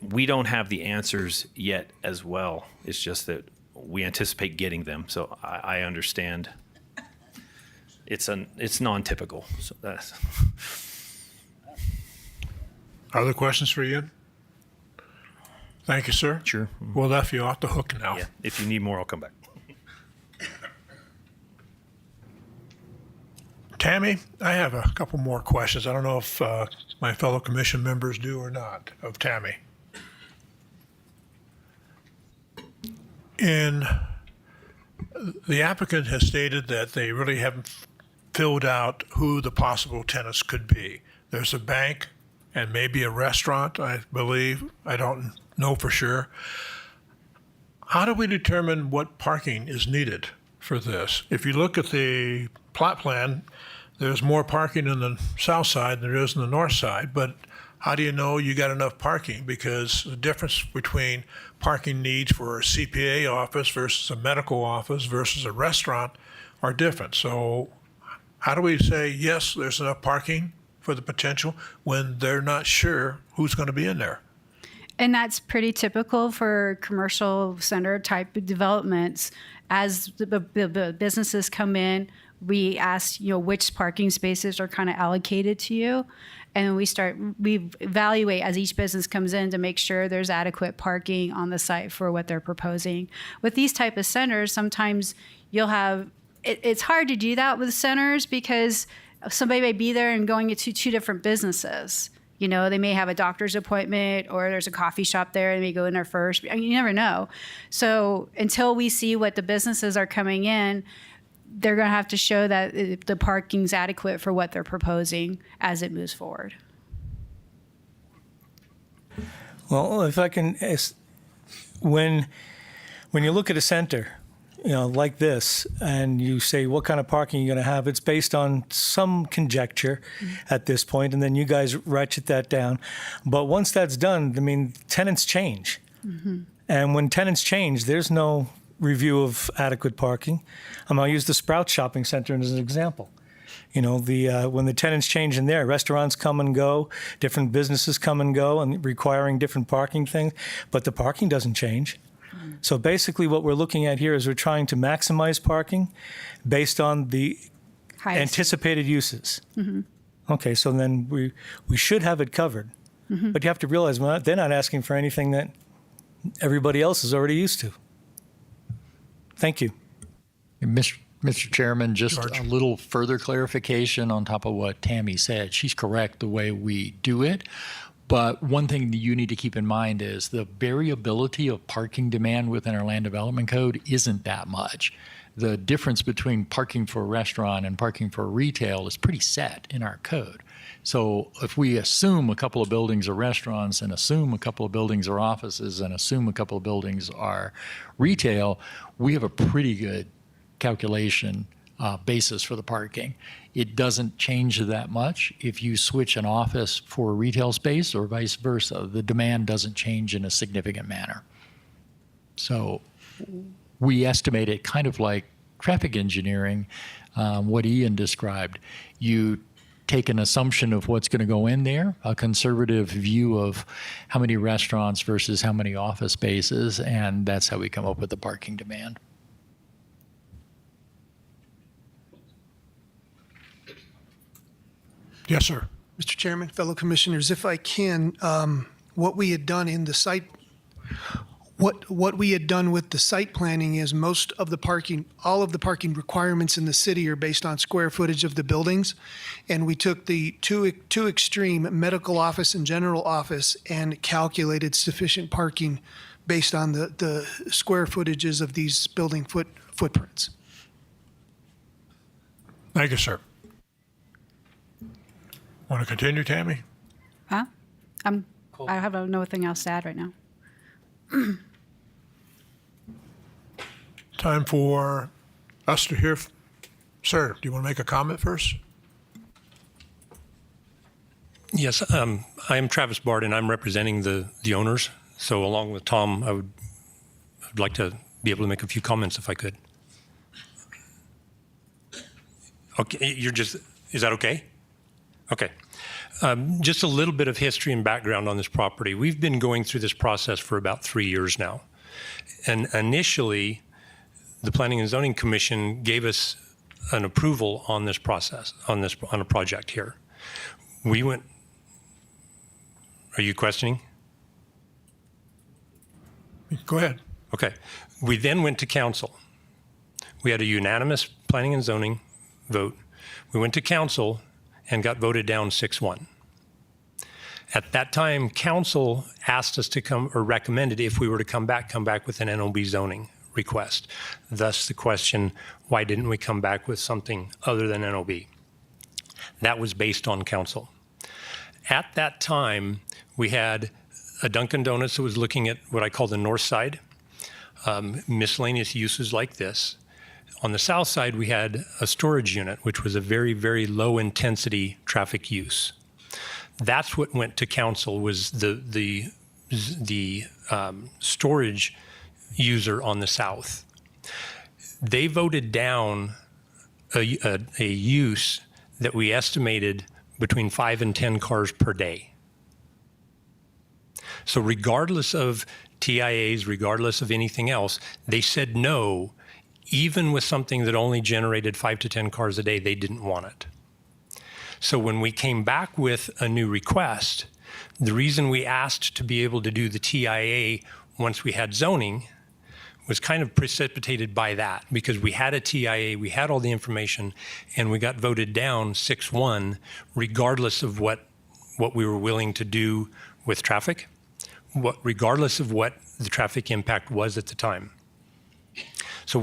we don't have the answers yet as well. It's just that we anticipate getting them. So I understand. It's non-typical. So that's.
Other questions for Ian? Thank you, sir.
Sure.
We'll let you off the hook now.
Yeah. If you need more, I'll come back.
Tammy, I have a couple more questions. I don't know if my fellow commission members do or not, of Tammy. The applicant has stated that they really haven't filled out who the possible tenants could be. There's a bank and maybe a restaurant, I believe. I don't know for sure. How do we determine what parking is needed for this? If you look at the plot plan, there's more parking in the south side than there is in the north side, but how do you know you got enough parking? Because the difference between parking needs for a CPA office versus a medical office versus a restaurant are different. So how do we say, yes, there's enough parking for the potential when they're not sure who's going to be in there?
And that's pretty typical for commercial center type of developments. As the businesses come in, we ask, which parking spaces are kind of allocated to you. And we evaluate as each business comes in to make sure there's adequate parking on the site for what they're proposing. With these type of centers, sometimes you'll have, it's hard to do that with centers because somebody may be there and going to two different businesses. They may have a doctor's appointment or there's a coffee shop there and they may go in there first. You never know. So until we see what the businesses are coming in, they're going to have to show that the parking's adequate for what they're proposing as it moves forward.
Well, if I can, when you look at a center, like this, and you say what kind of parking you're going to have, it's based on some conjecture at this point, and then you guys ratchet that down. But once that's done, tenants change. Mm-hmm. And when tenants change, there's no review of adequate parking. I'll use the Sprout Shopping Center as an example. When the tenants change in there, restaurants come and go, different businesses come and go, and requiring different parking things, but the parking doesn't change. So basically what we're looking at here is we're trying to maximize parking based on the anticipated uses. Mm-hmm. Okay, so then we should have it covered. Mm-hmm. But you have to realize they're not asking for anything that everybody else is already used to. Thank you.
Mr. Chairman, just a little further clarification on top of what Tammy said. She's correct the way we do it. But one thing that you need to keep in mind is the variability of parking demand within our land development code isn't that much. The difference between parking for a restaurant and parking for retail is pretty set in our code. So if we assume a couple of buildings are restaurants and assume a couple of buildings are offices and assume a couple of buildings are retail, we have a pretty good calculation basis for the parking. It doesn't change that much if you switch an office for retail space or vice versa. The demand doesn't change in a significant manner. So we estimate it kind of like traffic engineering, what Ian described. You take an assumption of what's going to go in there, a conservative view of how many restaurants versus how many office spaces, and that's how we come up with the parking demand.
Yes, sir.
Mr. Chairman, fellow commissioners, if I can, what we had done in the site, What we had done with the site planning is all of the parking requirements in the city are based on square footage of the buildings. And we took the two extreme, medical office and general office, and calculated sufficient parking based on the square footages of these building footprints.
Thank you, sir. Want to continue, Tammy?
Huh? I have nothing else to add right now.
Time for us to hear. Sir, do you want to make a comment first?
Yes, I'm Travis Bard, and I'm representing the owners. So along with Tom, I'd like to be able to make a few comments if I could. Okay, is that okay? Okay. Just a little bit of history and background on this property. We've been going through this process for about 3 years now. And initially, the Planning and Zoning Commission gave us an approval on this process, on a project here. We went, are you questioning?
Go ahead.
Okay. We then went to council. We had a unanimous Planning and Zoning vote. We went to council and got voted down 6-1. At that time, council asked us to come, or recommended if we were to come back with an NOB zoning request. Thus the question, why didn't we come back with something other than NOB? That was based on council. At that time, we had a Dunkin' Donuts that was looking at what I call the north side, miscellaneous uses like this. On the south side, we had a storage unit, which was a very, very low intensity traffic use. That's what went to council, was the storage user on the south. They voted down a use that we estimated between 5 and 10 cars per day. So regardless of TIAs, regardless of anything else, they said no. Even with something that only generated 5 to 10 cars a day, they didn't want it. So when we came back with a new request, the reason we asked to be able to do the TIA once we had zoning was kind of precipitated by that, because we had a TIA, we had all the information, and we got voted down 6-1, regardless of what we were willing to do with traffic, regardless of what the traffic impact was at the time. So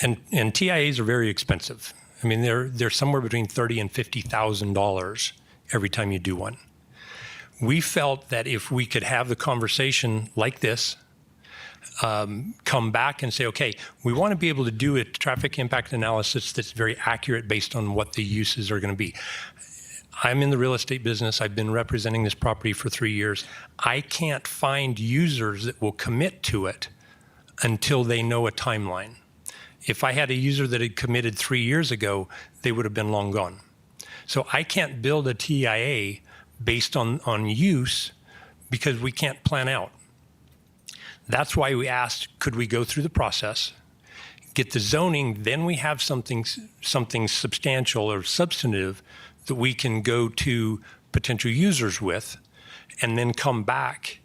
and TIAs are very expensive. I mean, they're somewhere between $30,000 and $50,000 every time you do one. We felt that if we could have the conversation like this, come back and say, okay, we want to be able to do a traffic impact analysis that's very accurate based on what the uses are going to be. I'm in the real estate business. I've been representing this property for 3 years. I can't find users that will commit to it until they know a timeline. If I had a user that had committed 3 years ago, they would have been long gone. So I can't build a TIA based on use because we can't plan out. That's why we asked, could we go through the process, get the zoning, then we have something substantial or substantive that we can go to potential users with, and then come back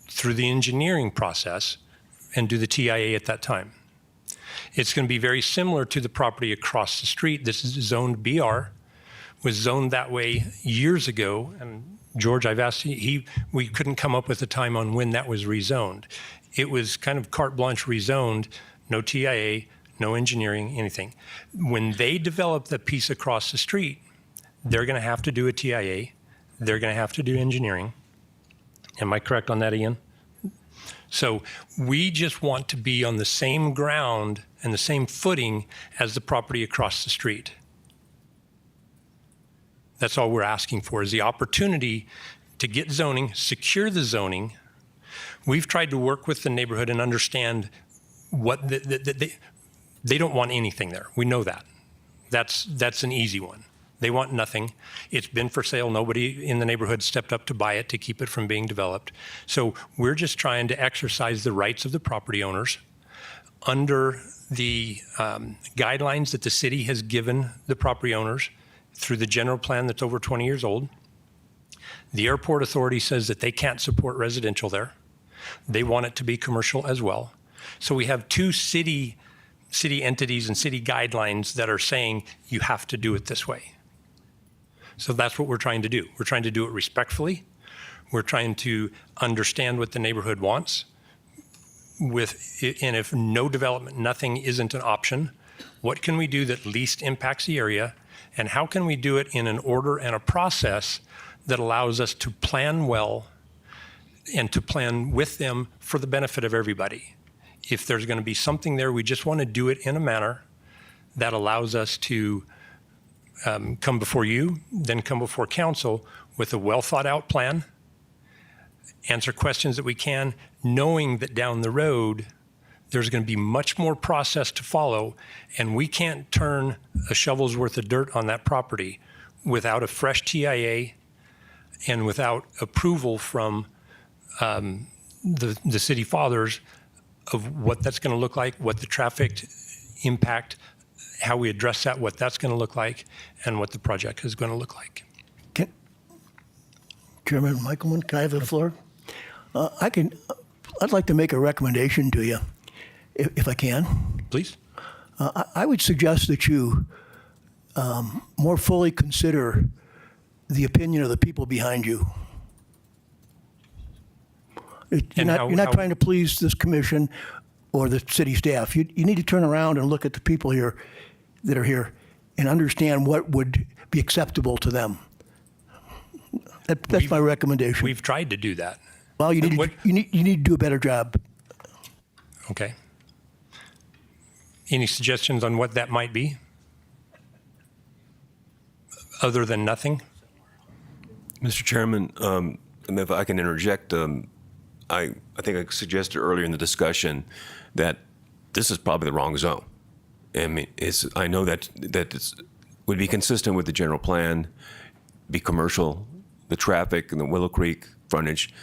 through the engineering process and do the TIA at that time. It's going to be very similar to the property across the street. This is zoned BR, was zoned that way years ago. And George, I've asked, we couldn't come up with a time on when that was rezoned. It was kind of carte blanche rezoned, no TIA, no engineering, anything. When they develop the piece across the street, they're going to have to do a TIA. They're going to have to do engineering. Am I correct on that, Ian? So we just want to be on the same ground and the same footing as the property across the street. That's all we're asking for, is the opportunity to get zoning, secure the zoning. We've tried to work with the neighborhood and understand what they don't want anything there. We know that. That's an easy one. They want nothing. It's been for sale. Nobody in the neighborhood stepped up to buy it to keep it from being developed. So we're just trying to exercise the rights of the property owners under the guidelines that the city has given the property owners through the general plan that's over 20 years old. The airport authority says that they can't support residential there. They want it to be commercial as well. So we have two city entities and city guidelines that are saying you have to do it this way. So that's what we're trying to do. We're trying to do it respectfully. We're trying to understand what the neighborhood wants. And if no development, nothing isn't an option, what can we do that least impacts the area? And how can we do it in an order and a process that allows us to plan well and to plan with them for the benefit of everybody? If there's going to be something there, we just want to do it in a manner that allows us to come before you, then come before council with a well thought out plan, answer questions that we can, knowing that down the road, there's going to be much more process to follow, and we can't turn a shovel's worth of dirt on that property without a fresh TIA and without approval from the city fathers of what that's going to look like, what the traffic impact, how we address that, what that's going to look like, and what the project is going to look like.
Chairman Michaelman, can I have the floor? I'd like to make a recommendation to you, if I can.
Please.
I would suggest that you more fully consider the opinion of the people behind you. You're not trying to please this commission or the city staff. You need to turn around and look at the people here that are here and understand what would be acceptable to them. That's my recommendation.
We've tried to do that.
Well, you need to do a better job.
Okay. Any suggestions on what that might be? Other than nothing?
Mr. Chairman, if I can interject, I think I suggested earlier in the discussion that this is probably the wrong zone. I mean, I know that it would be consistent with the general plan, be commercial, the traffic and the Willow Creek frontage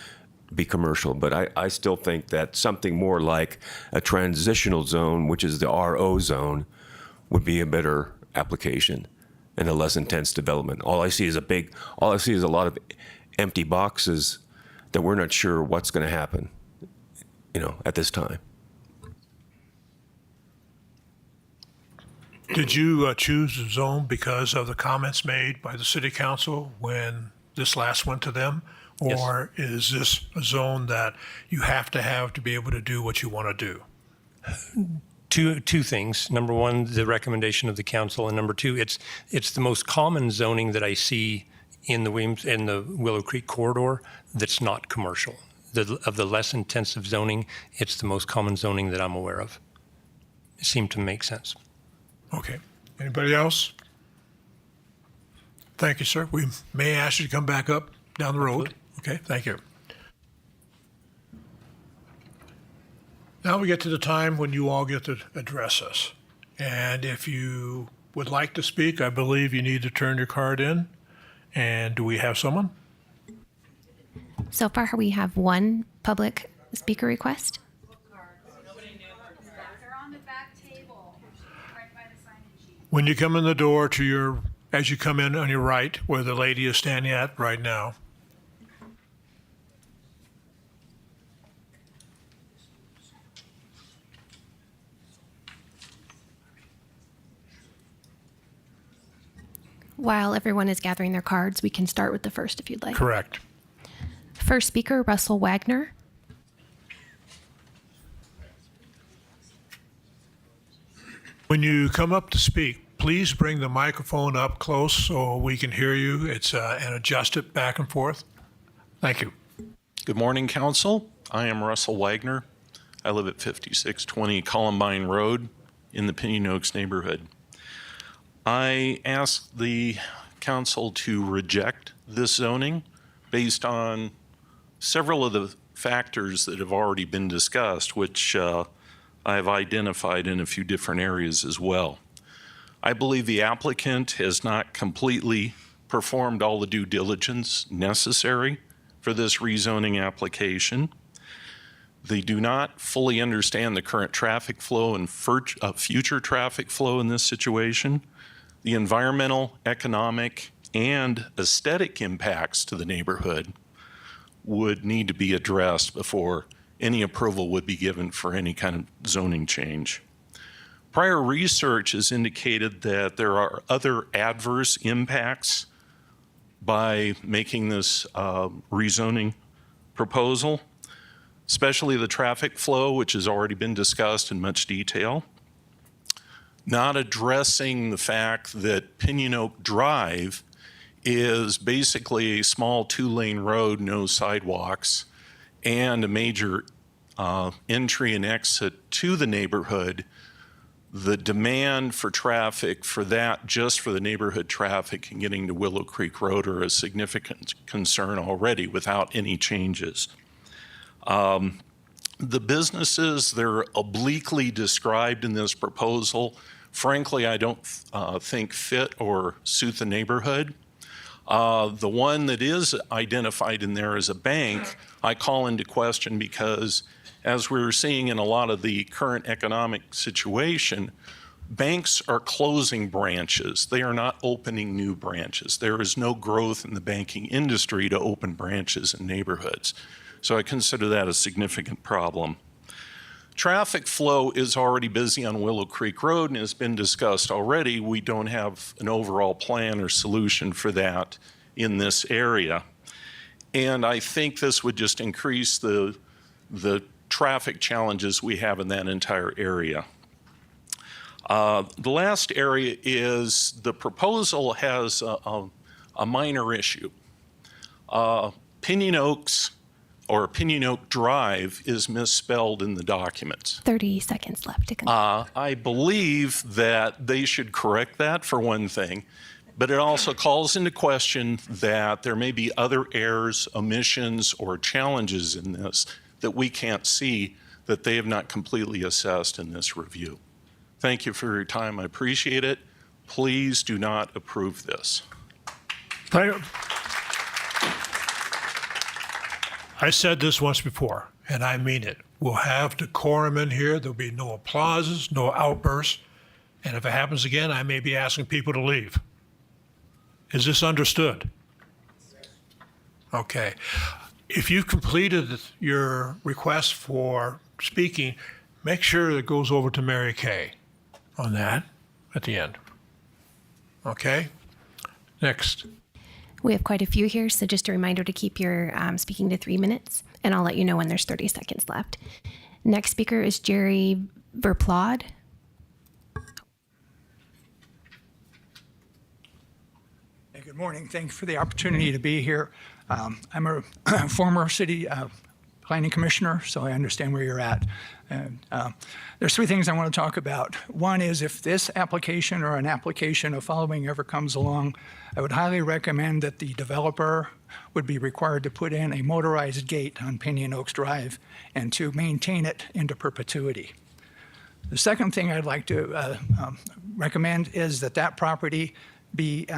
be commercial, but I still think that something more like a transitional zone, which is the RO zone, would be a better application and a less intense development. All I see is a lot of empty boxes that we're not sure what's going to happen, at this time.
Did you choose the zone because of the comments made by the city council when this last went to them?
Yes.
Or is this a zone that you have to be able to do what you want to do?
Two things. Number one, the recommendation of the council, and number two, it's the most common zoning that I see in the Willow Creek corridor that's not commercial. Of the less intensive zoning, it's the most common zoning that I'm aware of. It seemed to make sense.
Okay. Anybody else? Thank you, sir. We may ask you to come back up down the road. Okay, thank you. Now we get to the time when you all get to address us. And if you would like to speak, I believe you need to turn your card in. And do we have someone?
So far, we have one public speaker request.
When you come in the door as you come in on your right, where the lady is standing at right now.
While everyone is gathering their cards, we can start with the first if you'd like.
Correct.
First speaker, Russell Wagner.
When you come up to speak, please bring the microphone up close so we can hear you. And adjust it back and forth. Thank you.
Good morning, Council. I am Russell Wagner. I live at 5620 Columbine Road in the Pinon Oaks neighborhood. I asked the council to reject this zoning based on several of the factors that have already been discussed, which I've identified in a few different areas as well. I believe the applicant has not completely performed all the due diligence necessary for this rezoning application. They do not fully understand the current traffic flow and future traffic flow in this situation. The environmental, economic, and aesthetic impacts to the neighborhood would need to be addressed before any approval would be given for any kind of zoning change. Prior research has indicated that there are other adverse impacts by making this rezoning proposal, especially the traffic flow, which has already been discussed in much detail. Not addressing the fact that Pinon Oaks Drive is basically a small 2-lane road, no sidewalks, and a major entry and exit to the neighborhood. The demand for traffic for that, just for the neighborhood traffic and getting to Willow Creek Road, are a significant concern already without any changes. The businesses, they're obliquely described in this proposal. Frankly, I don't think fit or suit the neighborhood. The one that is identified in there as a bank, I call into question because, as we're seeing in a lot of the current economic situation, banks are closing branches. They are not opening new branches. There is no growth in the banking industry to open branches in neighborhoods. So I consider that a significant problem. Traffic flow is already busy on Willow Creek Road and has been discussed already. We don't have an overall plan or solution for that in this area. And I think this would just increase the traffic challenges we have in that entire area. The last area is the proposal has a minor issue. Pinon Oaks or Pinon Oaks Drive is misspelled in the documents.
30 seconds left to complete.
I believe that they should correct that, for one thing, but it also calls into question that there may be other errors, omissions, or challenges in this that we can't see that they have not completely assessed in this review. Thank you for your time. I appreciate it. Please do not approve this.
I said this once before, and I mean it. We'll have decorum in here. There'll be no applauses, no outbursts. And if it happens again, I may be asking people to leave. Is this understood? Okay. If you've completed your request for speaking, make sure it goes over to Mary Kay on that at the end. Okay? Next.
We have quite a few here, so just a reminder to keep your speaking to 3 minutes, and I'll let you know when there's 30 seconds left. Next speaker is Jerry Verplod.
Hey, good morning. Thanks for the opportunity to be here. I'm a former city planning commissioner, so I understand where you're at. And there's 3 things I want to talk about. One is, if this application or an application of following ever comes along, I would highly recommend that the developer would be required to put in a motorized gate on Pinon Oaks Drive and to maintain it into perpetuity. The second thing I'd like to recommend is that that property be,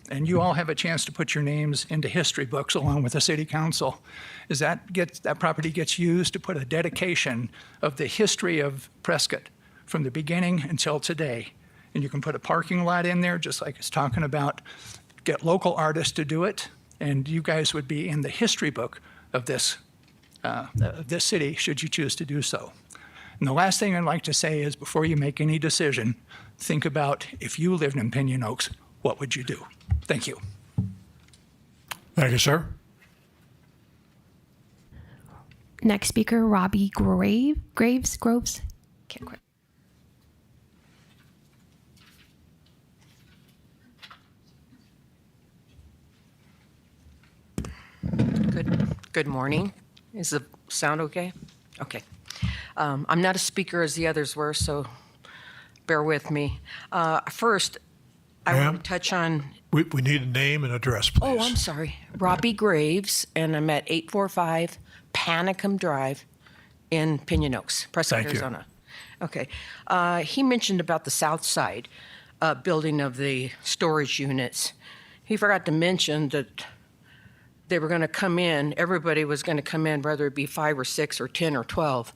and you all have a chance to put your names into history books along with the city council, is that property gets used to put a dedication of the history of Prescott from the beginning until today. And you can put a parking lot in there, just like it's talking about, get local artists to do it, and you guys would be in the history book of this city, should you choose to do so. And the last thing I'd like to say is, before you make any decision, think about, if you lived in Pinon Oaks, what would you do? Thank you.
Thank you, sir.
Next speaker, Robbie Groves. Can't quite.
Good morning. Is the sound okay? Okay. I'm not a speaker as the others were, so bear with me. First, I want to touch on...
We need a name and address, please.
Oh, I'm sorry. Robbie Graves, and I'm at 845 Panicum Drive in Pinon Oaks, Prescott, Arizona. Okay. He mentioned about the south side building of the storage units. He forgot to mention that they were going to come in, everybody was going to come in, whether it be 5 or 6 or 10 or 12.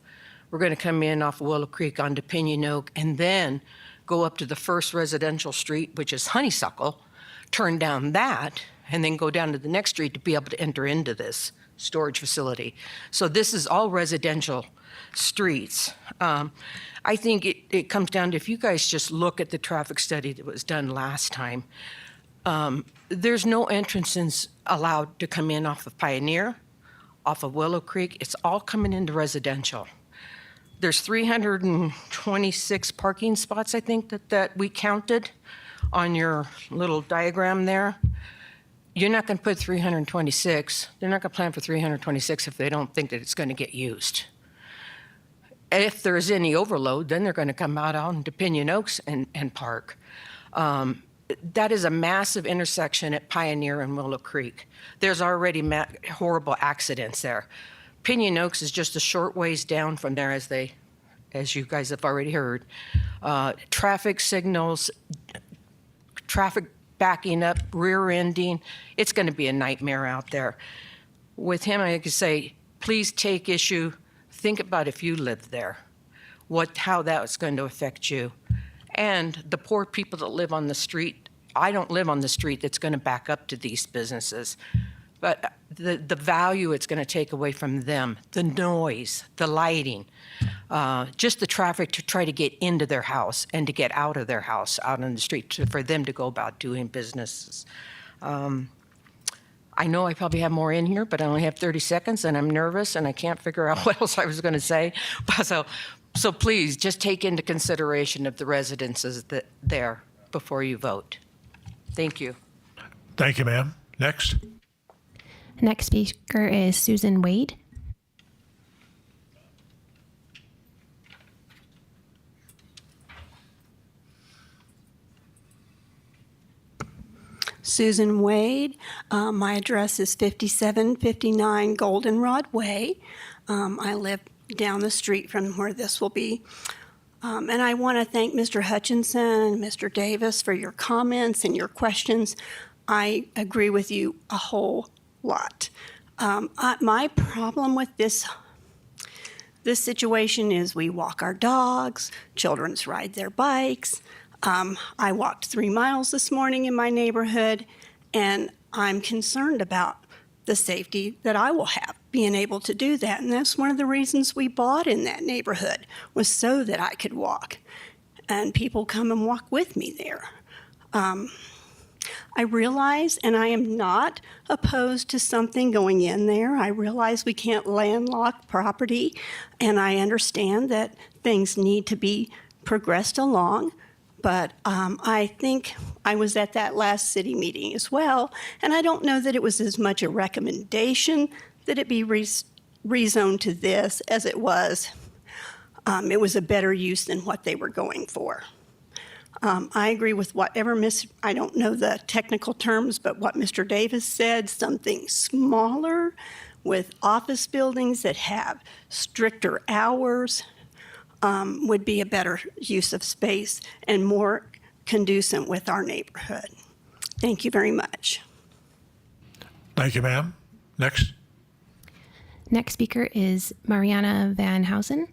We're going to come in off of Willow Creek onto Pinon Oak and then go up to the first residential street, which is Honeysuckle, turn down that, and then go down to the next street to be able to enter into this storage facility. So this is all residential streets. I think it comes down to, if you guys just look at the traffic study that was done last time, there's no entrances allowed to come in off of Pioneer, off of Willow Creek. It's all coming into residential. There's 326 parking spots, I think, that we counted on your little diagram there. You're not going to put 326. They're not going to plan for 326 if they don't think that it's going to get used. If there's any overload, then they're going to come out into Pinon Oaks and park. That is a massive intersection at Pioneer and Willow Creek. There's already horrible accidents there. Pinon Oaks is just a short ways down from there, as you guys have already heard. Traffic signals, traffic backing up, rear-ending. It's going to be a nightmare out there. With him, I could say, please take issue. Think about if you lived there, how that's going to affect you. And the poor people that live on the street. I don't live on the street that's going to back up to these businesses. But the value it's going to take away from them, the noise, the lighting, just the traffic to try to get into their house and to get out of their house, out on the street, for them to go about doing businesses. I know I probably have more in here, but I only have 30 seconds, and I'm nervous, and I can't figure out what else I was going to say. So please, just take into consideration of the residences there before you vote. Thank you.
Thank you, ma'am. Next.
Next speaker is Susan Wade.
Susan Wade. My address is 5759 Goldenrod Way. I live down the street from where this will be. And I want to thank Mr. Hutchinson and Mr. Davis for your comments and your questions. I agree with you a whole lot. My problem with this situation is we walk our dogs, children's ride their bikes. I walked 3 miles this morning in my neighborhood, and I'm concerned about the safety that I will have being able to do that. And that's one of the reasons we bought in that neighborhood, was so that I could walk and people come and walk with me there. I realize, and I am not opposed to something going in there. I realize we can't landlock property, and I understand that things need to be progressed along. But I think I was at that last city meeting as well, and I don't know that it was as much a recommendation that it be rezoned to this as it was. It was a better use than what they were going for. I agree with whatever I don't know the technical terms, but what Mr. Davis said, something smaller with office buildings that have stricter hours would be a better use of space and more conducive with our neighborhood. Thank you very much.
Thank you, ma'am. Next.
Next speaker is Mariana Van Housen.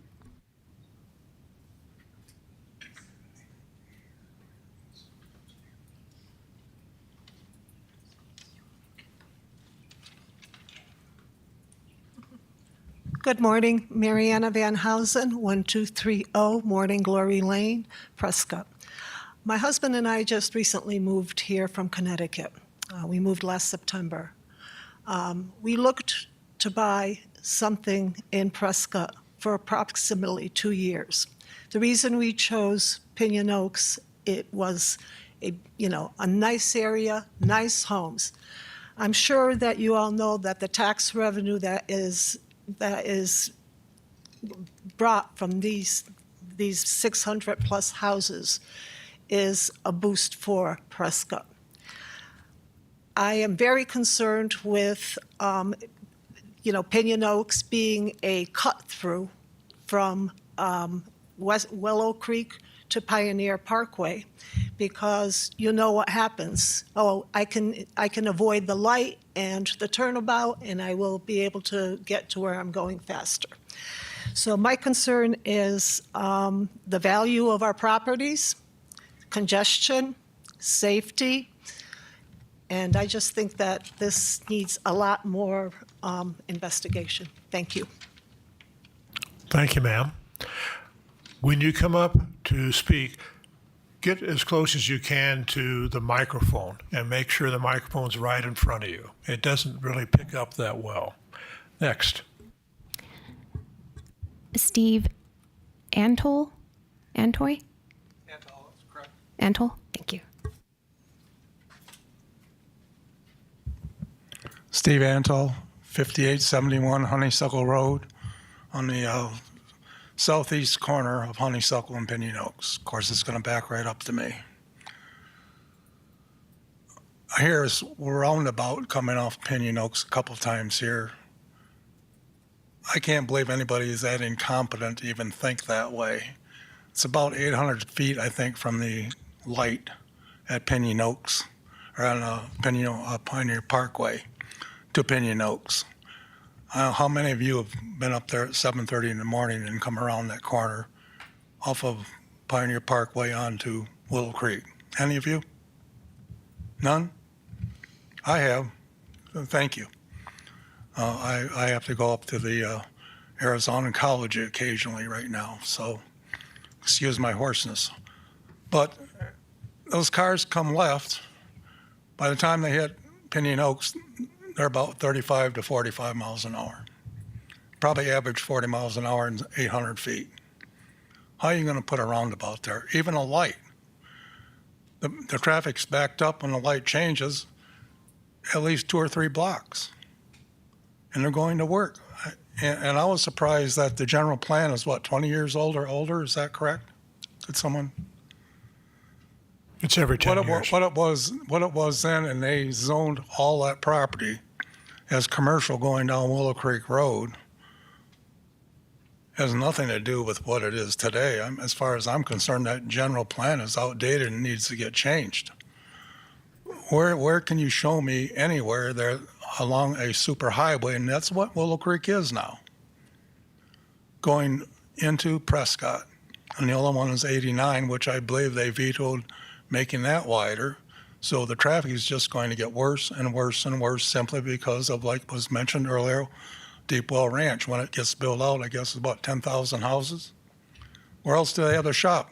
Good morning, Mariana Van Housen, 1230 Morning Glory Lane, Prescott. My husband and I just recently moved here from Connecticut. We moved last September. We looked to buy something in Prescott for approximately 2 years. The reason we chose Pinon Oaks, it was a nice area, nice homes. I'm sure that you all know that the tax revenue that is brought from these 600 plus houses is a boost for Prescott. I am very concerned with Pinon Oaks being a cut through from Willow Creek to Pioneer Parkway, because you know what happens. I can avoid the light and the turnabout, and I will be able to get to where I'm going faster. So my concern is the value of our properties, congestion, safety, And I just think that this needs a lot more investigation. Thank you.
Thank you, ma'am. When you come up to speak, get as close as you can to the microphone and make sure the microphone's right in front of you. It doesn't really pick up that well. Next.
Steve Antol? Antoy?
Antol, that's correct.
Antol? Thank you.
Steve Antol, 5871 Honeysuckle Road on the southeast corner of Honeysuckle and Pinon Oaks. Of course, it's going to back right up to me. I hear it's roundabout coming off Pinon Oaks a couple times here. I can't believe anybody is that incompetent to even think that way. It's about 800 feet, I think, from the light at Pinon Oaks, or on Pioneer Parkway to Pinon Oaks. How many of you have been up there at 7:30 in the morning and come around that corner off of Pioneer Parkway onto Willow Creek? Any of you? None? I have. Thank you. I have to go up to the Arizona College occasionally right now, so excuse my hoarseness. But those cars come left. By the time they hit Pinon Oaks, they're about 35 to 45 miles an hour. Probably average 40 miles an hour and 800 feet. How are you going to put a roundabout there? Even a light. The traffic's backed up when the light changes at least 2 or 3 blocks. And they're going to work. And I was surprised that the general plan is, what, 20 years old or older? Is that correct? Did someone?
It's every 10 years.
What it was then, and they zoned all that property as commercial going down Willow Creek Road, has nothing to do with what it is today. As far as I'm concerned, that general plan is outdated and needs to get changed. Where can you show me anywhere there along a super highway, and that's what Willow Creek is now, going into Prescott? And the other one is 89, which I believe they vetoed making that wider. So the traffic is just going to get worse and worse and worse simply because of, like was mentioned earlier, Deepwell Ranch. When it gets built out, I guess it's about 10,000 houses. Where else do they have their shop?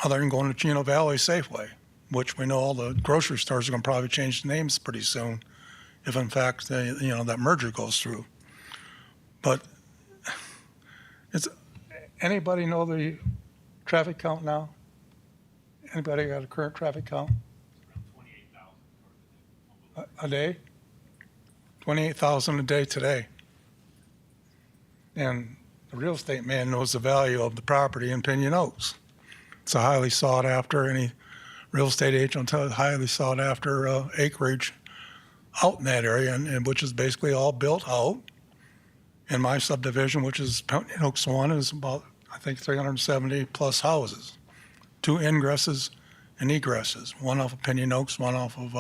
Other than going to Chino Valley Safeway, which we know all the grocery stores are going to probably change the names pretty soon, if in fact that merger goes through. But anybody know the traffic count now? Anybody got a current traffic count? Around 28,000 a day. 28,000 a day today. And the real estate man knows the value of the property in Pinon Oaks. It's a highly sought after. Any real estate agent will tell you, highly sought after acreage out in that area, and which is basically all built out. In my subdivision, which is Pinon Oaks 1, is about, I think, 370 plus houses. 2 ingresses and egresses, one off of Pinon Oaks, one off of,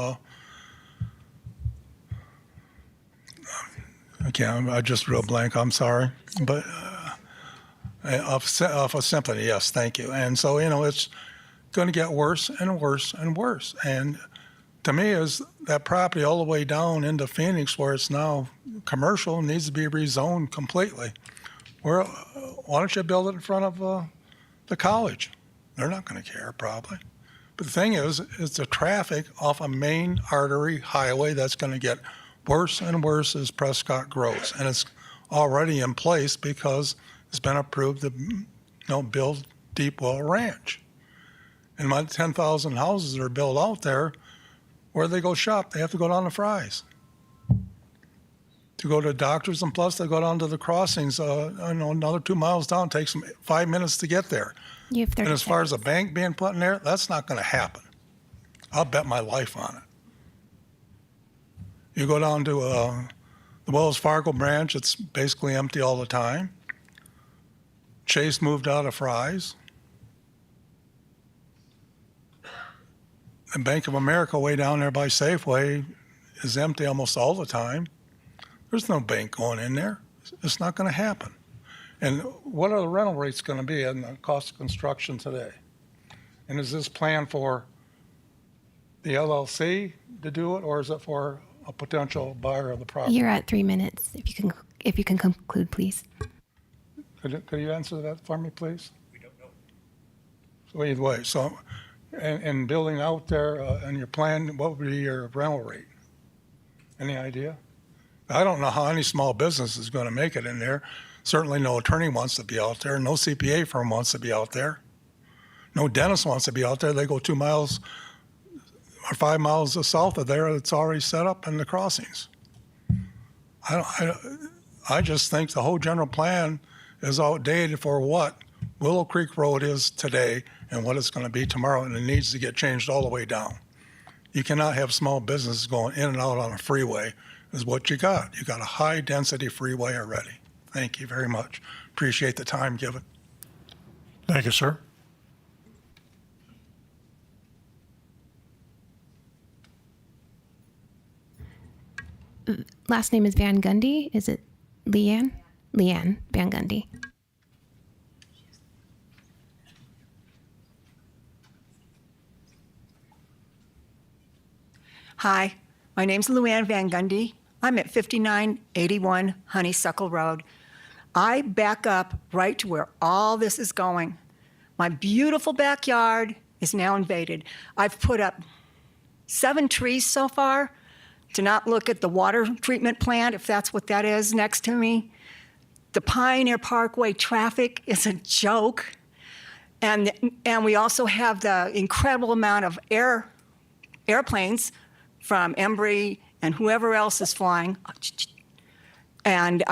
I just real blank, I'm sorry, but off of Symphony, yes, thank you. And so, it's going to get worse and worse and worse. And to me, is that property all the way down into Phoenix, where it's now commercial, needs to be rezoned completely. Why don't you build it in front of the college? They're not going to care, probably. But the thing is, it's the traffic off a main artery highway that's going to get worse and worse as Prescott grows. And it's already in place because it's been approved to build Deepwell Ranch. And my 10,000 houses that are built out there, where do they go shop? They have to go down to Fry's. To go to doctors, and plus they go down to the crossings, another 2 miles down, takes them 5 minutes to get there.
You have 30
And as far as a
seconds.
bank being put in there, that's not going to happen. I'll bet my life on it. You go down to the Wells Fargo branch, it's basically empty all the time. Chase moved out of Fry's. And Bank of America way down there by Safeway is empty almost all the time. There's no bank going in there. It's not going to happen. And what are the rental rates going to be and the cost of construction today? And is this planned for the LLC to do it, or is it for a potential buyer of the property?
You're at 3 minutes. If you can conclude, please.
Could you answer that for me, please? We don't know. So either way, so, and building out there, and your plan, what would be your rental rate? Any idea? I don't know how any small business is going to make it in there. Certainly no attorney wants to be out there. No CPA firm wants to be out there. No dentist wants to be out there. They go 2 miles or 5 miles south of there. It's already set up in the crossings. I just think the whole general plan is outdated for what Willow Creek Road is today and what it's going to be tomorrow, and it needs to get changed all the way down. You cannot have small businesses going in and out on a freeway is what you got. You got a high-density freeway already. Thank you very much. Appreciate the time given.
Thank you, sir.
Last name is Van Gundy. Is it Leanne? Leanne Van Gundy.
Hi, my name's Luann Van Gundy. I'm at 5981 Honeysuckle Road. I back up right to where all this is going. My beautiful backyard is now invaded. I've put up 7 trees so far to not look at the water treatment plant, if that's what that is, next to me. The Pioneer Parkway traffic is a joke. And we also have the incredible amount of airplanes from Embry and whoever else is flying. And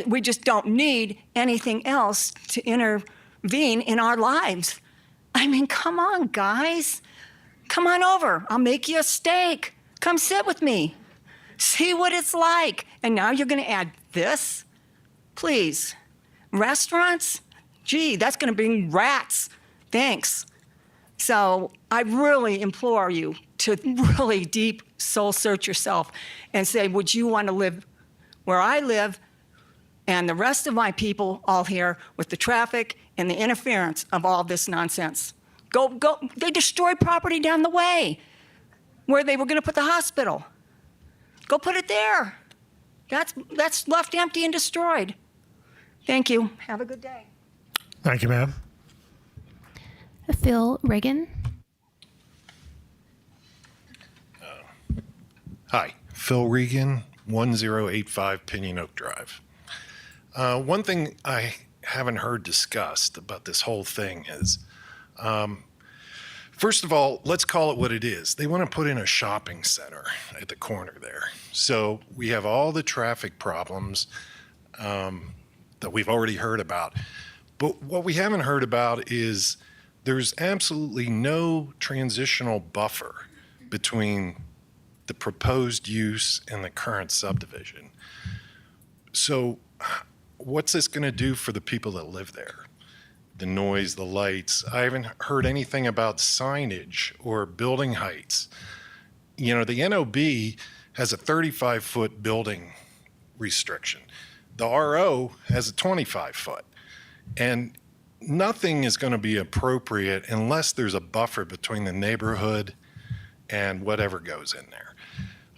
we just don't need anything else to intervene in our lives. I mean, come on, guys. Come on over. I'll make you a steak. Come sit with me. See what it's like. And now you're going to add this? Please. Restaurants? Gee, that's going to bring rats. Thanks. So I really implore you to really deep soul search yourself and say, would you want to live where I live and the rest of my people all here with the traffic and the interference of all this nonsense? Go. They destroyed property down the way where they were going to put the hospital. Go put it there. That's left empty and destroyed. Thank you. Have a good day.
Thank you, ma'am.
Phil Reagan.
Hi, Phil Regan, 1085 Pinon Oaks Drive. One thing I haven't heard discussed about this whole thing is, first of all, let's call it what it is. They want to put in a shopping center at the corner there. So we have all the traffic problems that we've already heard about. But what we haven't heard about is there's absolutely no transitional buffer between the proposed use and the current subdivision. So what's this going to do for the people that live there? The noise, the lights. I haven't heard anything about signage or building heights. You know, the NOB has a 35-foot building restriction. The RO has a 25-foot. And nothing is going to be appropriate unless there's a buffer between the neighborhood and whatever goes in there.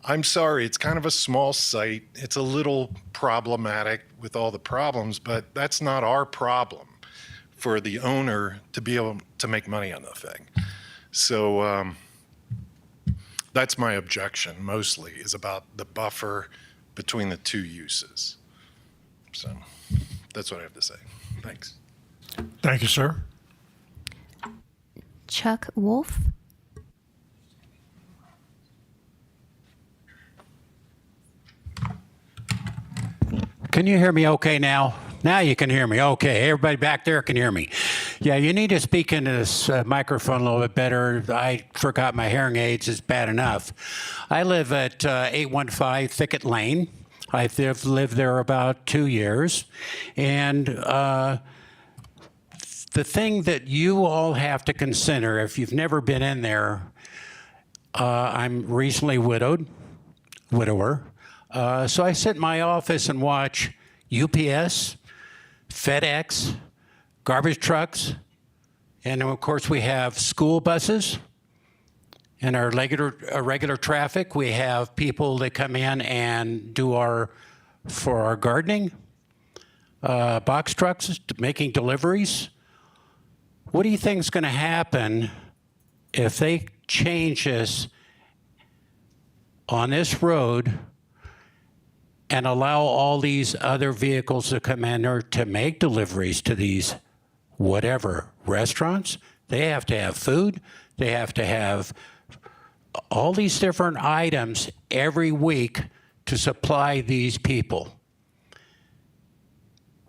I'm sorry, it's kind of a small site. It's a little problematic with all the problems, but that's not our problem for the owner to be able to make money on the thing. So that's my objection mostly, is about the buffer between the two uses. So that's what I have to say. Thanks.
Thank you, sir.
Chuck Wolf.
Can you hear me okay now? Now you can hear me. Okay, everybody back there can hear me. Yeah, you need to speak into this microphone a little bit better. I forgot my hearing aids. It's bad enough. I live at 815 Thicket Lane. I've lived there about 2 years. And the thing that you all have to consider, if you've never been in there, I'm recently widower. So I sit in my office and watch UPS, FedEx, garbage trucks, and of course we have school buses In our regular traffic, we have people that come in and do for our gardening, box trucks making deliveries. What do you think is going to happen if they change this on this road and allow all these other vehicles to come in there to make deliveries to these whatever restaurants? They have to have food. They have to have all these different items every week to supply these people.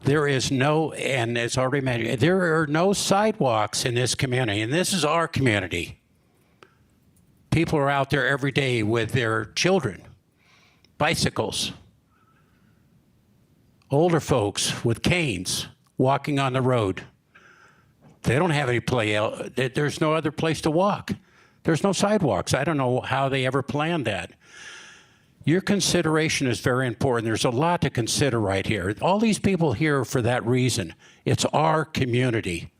There is no, and it's already mentioned, there are no sidewalks in this community, and this is our community. People are out there every day with their children, bicycles, older folks with canes walking on the road. They don't have any play out. There's no other place to walk. There's no sidewalks. I don't know how they ever planned that. Your consideration is very important. There's a lot to consider right here. All these people here for that reason. It's our community.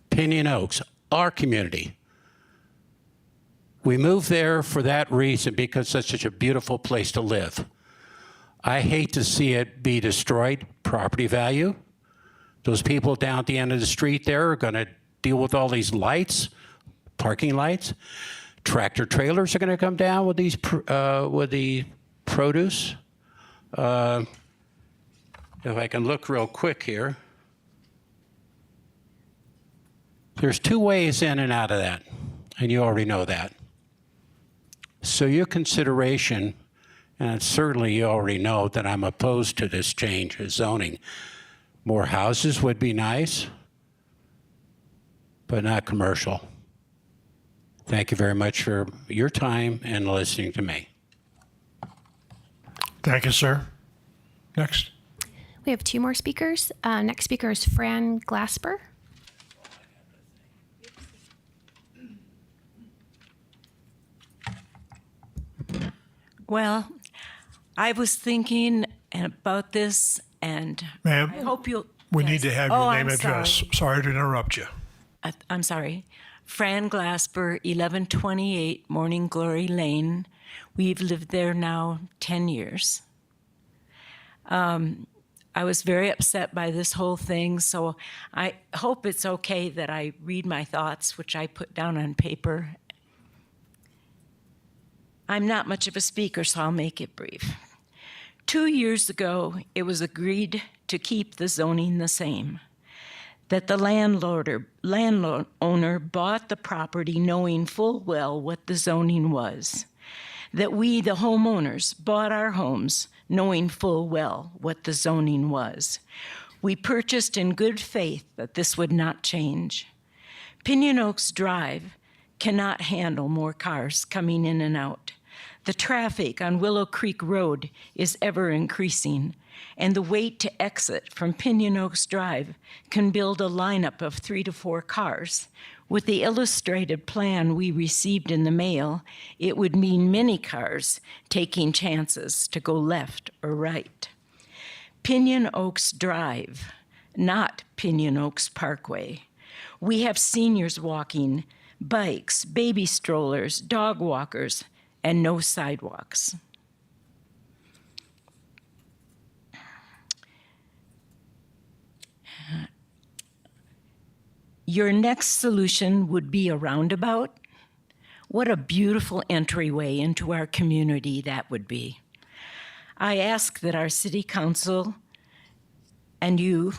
Pinon Oaks, our community. We moved there for that reason because it's such a beautiful place to live. I hate to see it be destroyed, property value. Those people down at the end of the street there are going to deal with all these lights, parking lights. Tractor trailers are going to come down with the produce. If I can look real quick here. There's two ways in and out of that, and you already know that. So your consideration, and certainly you already know that I'm opposed to this change of zoning. More houses would be nice, but not commercial. Thank you very much for your time and listening to me.
Thank you, sir. Next.
We have two more speakers. Next speaker is Fran Glasper.
Well, I was thinking about this, and
Ma'am,
I hope you'll.
we
yes.
need to have your name
I'm
and address.
sorry.
Sorry to interrupt you.
I'm sorry. Fran Glasper, 1128 Morning Glory Lane. We've lived there now 10 years. I was very upset by this whole thing, so I hope it's okay that I read my thoughts, which I put down on paper. I'm not much of a speaker, so I'll make it brief. 2 years ago, it was agreed to keep the zoning the same, that the landowner bought the property knowing full well what the zoning was, that we, the homeowners, bought our homes knowing full well what the zoning was. We purchased in good faith that this would not change. Pinon Oaks Drive cannot handle more cars coming in and out. The traffic on Willow Creek Road is ever increasing, and the wait to exit from Pinon Oaks Drive can build a lineup of 3 to 4 cars. With the illustrated plan we received in the mail, it would mean many cars taking chances to go left or right. Pinon Oaks Drive, not Pinon Oaks Parkway. We have seniors walking, bikes, baby strollers, dog walkers, and no sidewalks. Your next solution would be a roundabout. What a beautiful entryway into our community that would be. I ask that our city council and you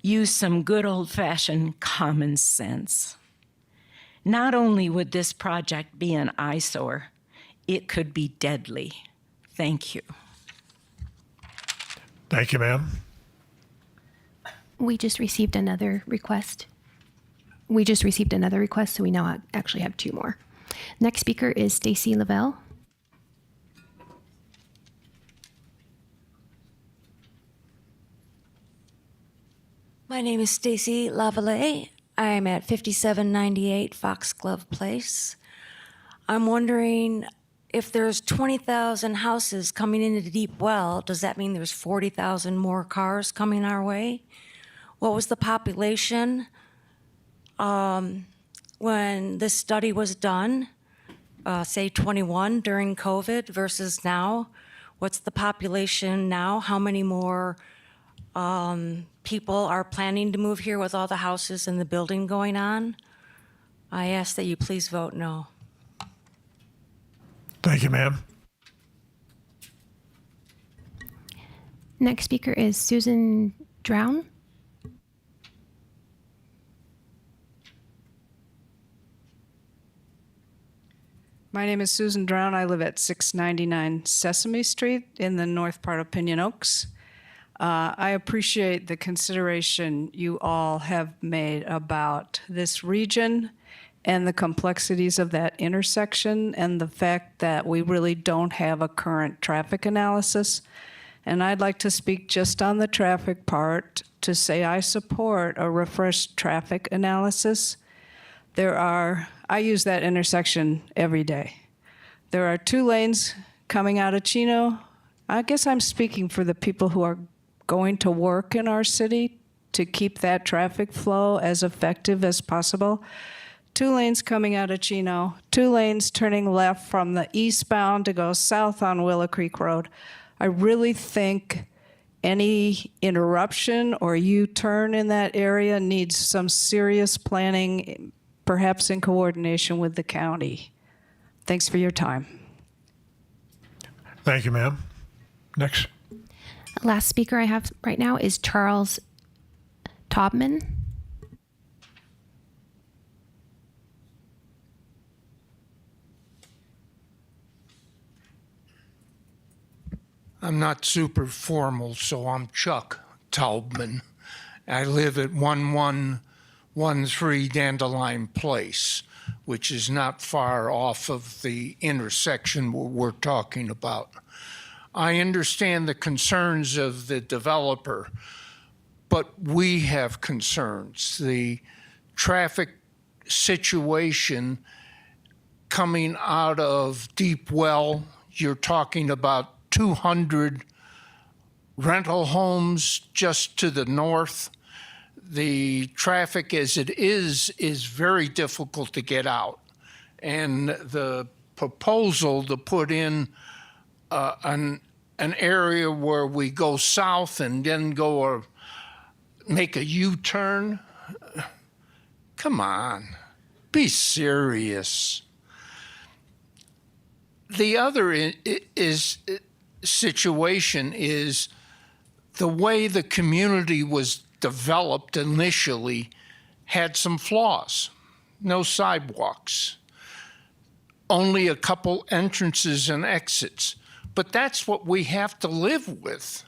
use some good old-fashioned common sense. Not only would this project be an eyesore, it could be deadly. Thank you.
Thank you, ma'am.
We just received another request. So we now actually have 2 more. Next speaker is Stacy Lavelle.
My name is Stacy Lavelle. I'm at 5798 Foxglove Place. I'm wondering if there's 20,000 houses coming into the deep well, does that mean there's 40,000 more cars coming our way? What was the population when this study was done? say 21 during COVID versus now? What's the population now? How many more people are planning to move here with all the houses and the building going on? I ask that you please vote no.
Thank you, ma'am.
Next speaker is Susan Drown.
My name is Susan Drown. I live at 699 Sesame Street in the north part of Pinon Oaks. I appreciate the consideration you all have made about this region and the complexities of that intersection and the fact that we really don't have a current traffic analysis. And I'd like to speak just on the traffic part to say I support a refreshed traffic analysis. I use that intersection every day. There are 2 lanes coming out of Chino. I guess I'm speaking for the people who are going to work in our city to keep that traffic flow as effective as possible. 2 lanes coming out of Chino, 2 lanes turning left from the eastbound to go south on Willow Creek Road. I really think any interruption or U-turn in that area needs some serious planning, perhaps in coordination with the county. Thanks for your time.
Thank you, ma'am. Next.
Last speaker I have right now is Charles Taubman.
I'm not super formal, so I'm Chuck Taubman. I live at 1113 Dandelion Place, which is not far off of the intersection we're talking about. I understand the concerns of the developer, but we have concerns. The traffic situation coming out of Deep Well, you're talking about 200 rental homes just to the north. The traffic as it is very difficult to get out. And the proposal to put in an area where we go south and then make a U-turn, come on, be serious. The other situation is the way the community was developed initially had some flaws. No sidewalks, only a couple entrances and exits. But that's what we have to live with.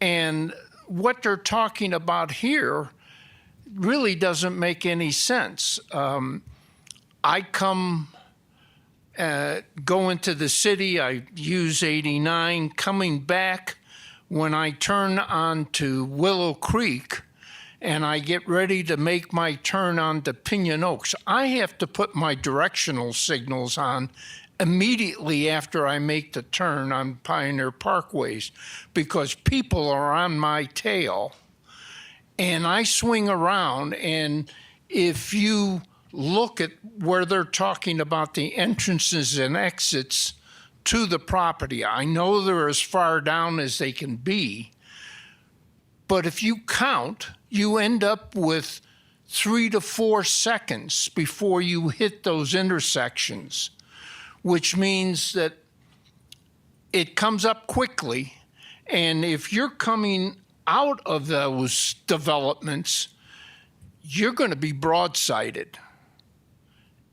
And what they're talking about here really doesn't make any sense. I go into the city, I use 89, coming back when I turn onto Willow Creek and I get ready to make my turn onto Pinon Oaks, I have to put my directional signals on immediately after I make the turn on Pioneer Parkways because people are on my tail. And I swing around, and if you look at where they're talking about the entrances and exits to the property, I know they're as far down as they can be, but if you count, you end up with 3 to 4 seconds before you hit those intersections, which means that it comes up quickly. And if you're coming out of those developments, you're going to be broadsided.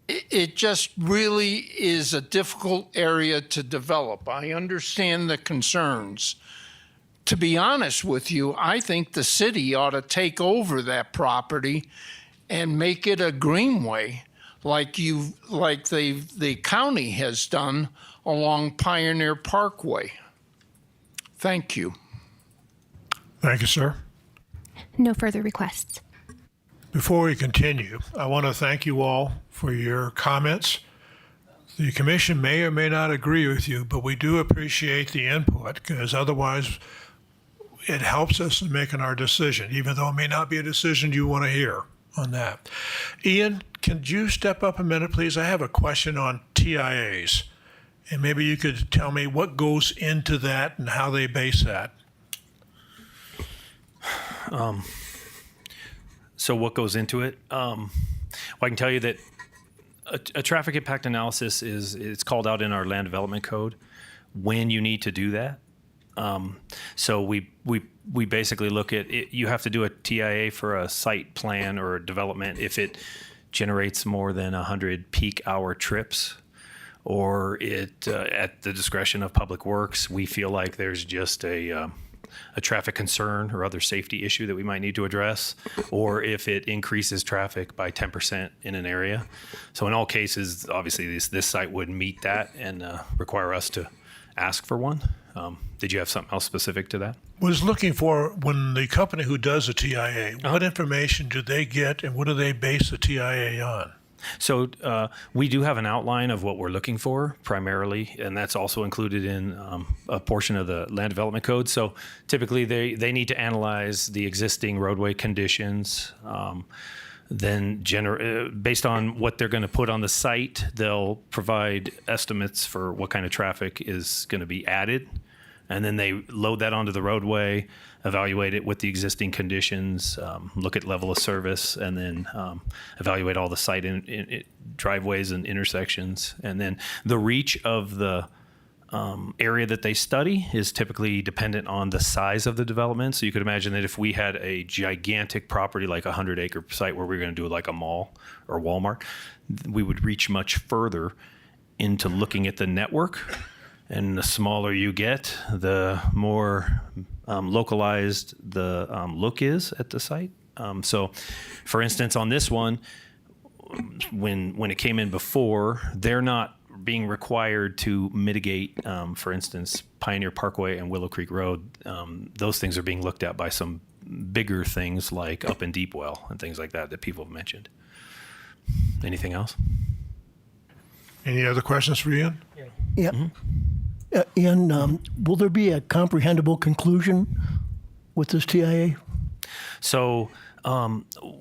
It just really is a difficult area to develop. I understand the concerns. To be honest with you, I think the city ought to take over that property and make it a greenway like the county has done along Pioneer Parkway. Thank you.
Thank you, sir.
No further requests.
Before we continue, I want to thank you all for your comments. The commission may or may not agree with you, but we do appreciate the input because otherwise it helps us in making our decision, even though it may not be a decision you want to hear on that. Ian, can you step up a minute, please? I have a question on TIAs. And maybe you could tell me what goes into that and how they base that.
So what goes into it? Well, I can tell you that a traffic impact analysis it's called out in our land development code when you need to do that. So we basically look at it. You have to do a TIA for a site plan or a development if it generates more than 100 peak hour trips, or it at the discretion of Public Works, we feel like there's just a traffic concern or other safety issue that we might need to address, or if it increases traffic by 10% in an area. So in all cases, obviously this site would meet that and require us to ask for one. Did you have something else specific to that?
Was looking for when the company who does the TIA, what information do they get and what do they base the TIA on?
So we do have an outline of what we're looking for primarily, and that's also included in a portion of the land development code. So typically they need to analyze the existing roadway conditions. Then based on what they're going to put on the site, they'll provide estimates for what kind of traffic is going to be added. And then they load that onto the roadway, evaluate it with the existing conditions, look at level of service, and then evaluate all the site driveways and intersections. And then the reach of the area that they study is typically dependent on the size of the development. So you could imagine that if we had a gigantic property like a 100-acre site where we were going to do like a mall or Walmart, we would reach much further into looking at the network. And the smaller you get, the more localized the look is at the site. So, for instance, on this one, when it came in before, they're not being required to mitigate, for instance, Pioneer Parkway and Willow Creek Road. Those things are being looked at by some bigger things like Up and Deep Well and things like that people have mentioned. Anything else?
Any other questions for Ian?
Yeah. Ian, will there be a comprehensible conclusion with this TIA?
So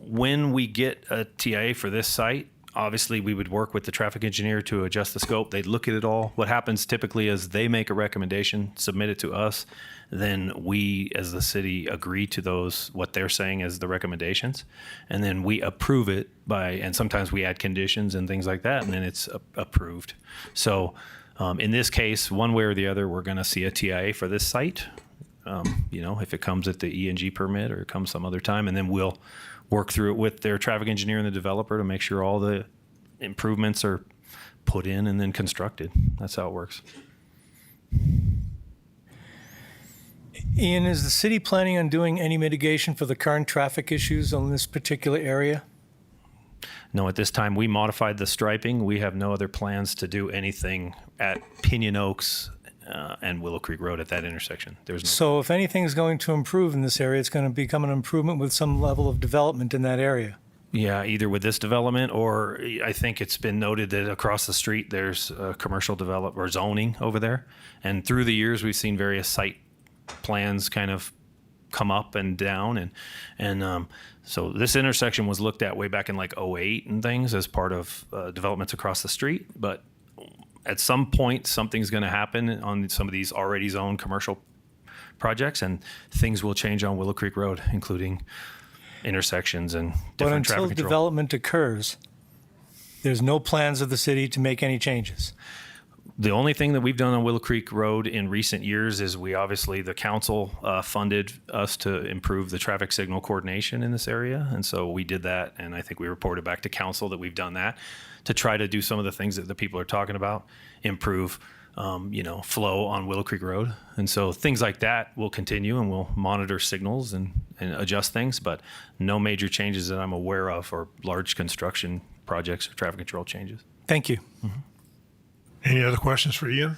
when we get a TIA for this site, obviously we would work with the traffic engineer to adjust the scope. They'd look at it all. What happens typically is they make a recommendation, submit it to us, then we as the city agree to those, what they're saying as the recommendations, and then we approve it and sometimes we add conditions and things like that, and then it's approved. So in this case, one way or the other, we're going to see a TIA for this site. If it comes at the E&G permit or it comes some other time, and then we'll work through it with their traffic engineer and the developer to make sure all the improvements are put in and then constructed. That's how it works.
Ian, is the city planning on doing any mitigation for the current traffic issues on this particular area?
No, at this time, we modified the striping. We have no other plans to do anything at Pinon Oaks and Willow Creek Road at that intersection. There's no.
So if anything's going to improve in this area, it's going to become an improvement with some level of development in that area.
Yeah, either with this development, or I think it's been noted that across the street there's commercial develop or zoning over there. And through the years, we've seen various site plans kind of come up and down, and so this intersection was looked at way back in like 2008 and things as part of developments across the street. But at some point, something's going to happen on some of these already zoned commercial projects, and things will change on Willow Creek Road, including intersections and different traffic control.
But until development occurs, there's no plans of the city to make any changes.
The only thing that we've done on Willow Creek Road in recent years is the council funded us to improve the traffic signal coordination in this area. And so we did that. And I think we reported back to council that we've done that to try to do some of the things that the people are talking about, improve, flow on Willow Creek Road. And so things like that will continue, and we'll monitor signals and adjust things, but no major changes that I'm aware of, or large construction projects or traffic control changes.
Thank you.
Mm-hmm.
Any other questions for Ian?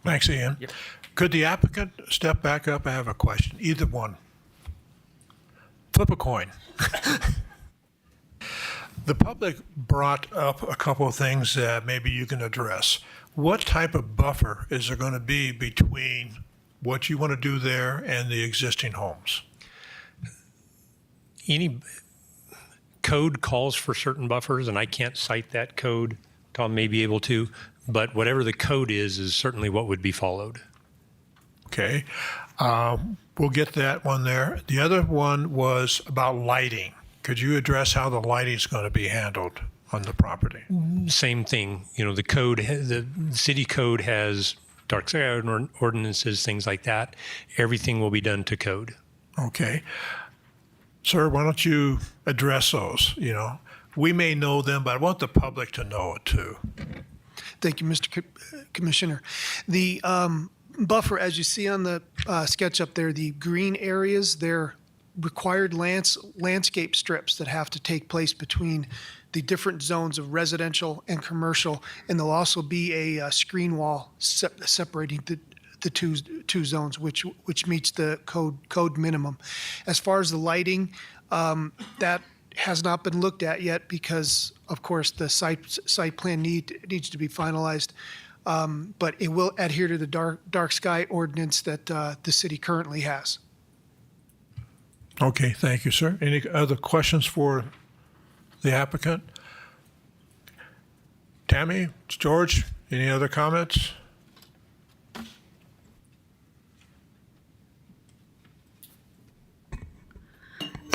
Thanks, Ian.
Yep.
Could the applicant step back up? I have a question. Either one. Flip a coin. The public brought up a couple of things that maybe you can address. What type of buffer is there going to be between what you want to do there and the existing homes?
Any code calls for certain buffers, and I can't cite that code Tom may be able to, but whatever the code is certainly what would be followed.
Okay. We'll get that one there. The other one was about lighting. Could you address how the lighting is going to be handled on the property?
Same thing. You know, the code, the city code has dark sky ordinances, things like that. Everything will be done to code.
Okay. Sir, why don't you address those? You know, we may know them, but I want the public to know it too.
Thank you, Mr. Commissioner. The buffer, as you see on the sketch up there, the green areas, they're required landscape strips that have to take place between the different zones of residential and commercial, and there'll also be a screen wall separating the two zones, which meets the code minimum. As far as the lighting, that has not been looked at yet because, of course, the site plan needs to be finalized. But it will adhere to the dark sky ordinance that the city currently has.
Okay, thank you, sir. Any other questions for the applicant? Tammy, George, any other comments?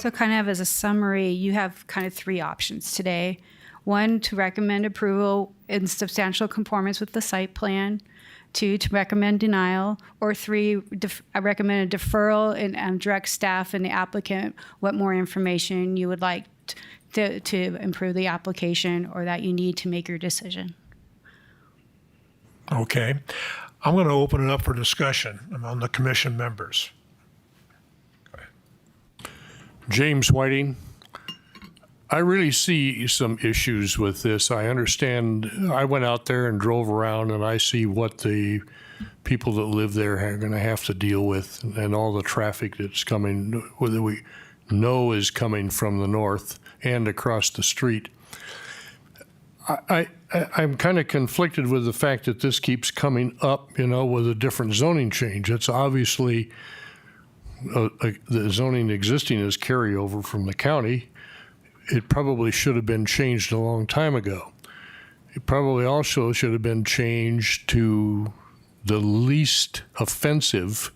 So kind of as a summary, you have kind of three options today. One, to recommend approval in substantial conformance with the site plan. Two, to recommend denial. Or three, I recommend a deferral and direct staff and the applicant what more information you would like to improve the application or that you need to make your decision.
Okay. I'm going to open it up for discussion among the commission members.
James Whiting. I really see some issues with this. I understand. I went out there and drove around, and I see what the people that live there are going to have to deal with, and all the traffic that's coming, whether we know is coming from the north and across the street. I'm kind of conflicted with the fact that this keeps coming up, you know, with a different zoning change. It's obviously the zoning existing is carryover from the county. It probably should have been changed a long time ago. It probably also should have been changed to the least offensive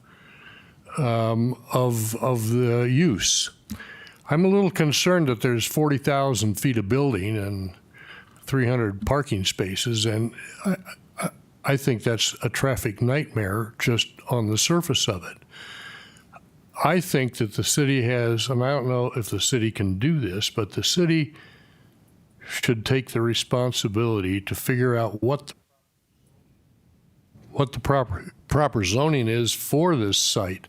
of the use. I'm a little concerned that there's 40,000 feet of building and 300 parking spaces, and I think that's a traffic nightmare just on the surface of it. I think that the city has, and I don't know if the city can do this, but the city should take the responsibility to figure out what the proper zoning is for this site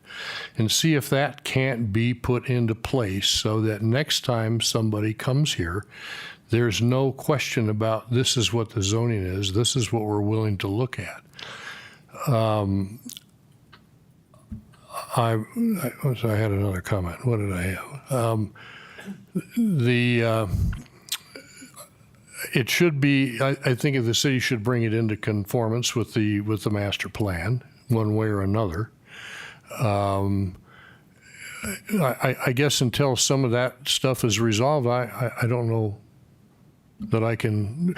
and see if that can't be put into place so that next time somebody comes here, there's no question about this is what the zoning is, this is what we're willing to look at. I had another comment. What did I have? It should be. I think if the city should bring it into conformance with the master plan, one way or another. I guess until some of that stuff is resolved, I don't know that I can.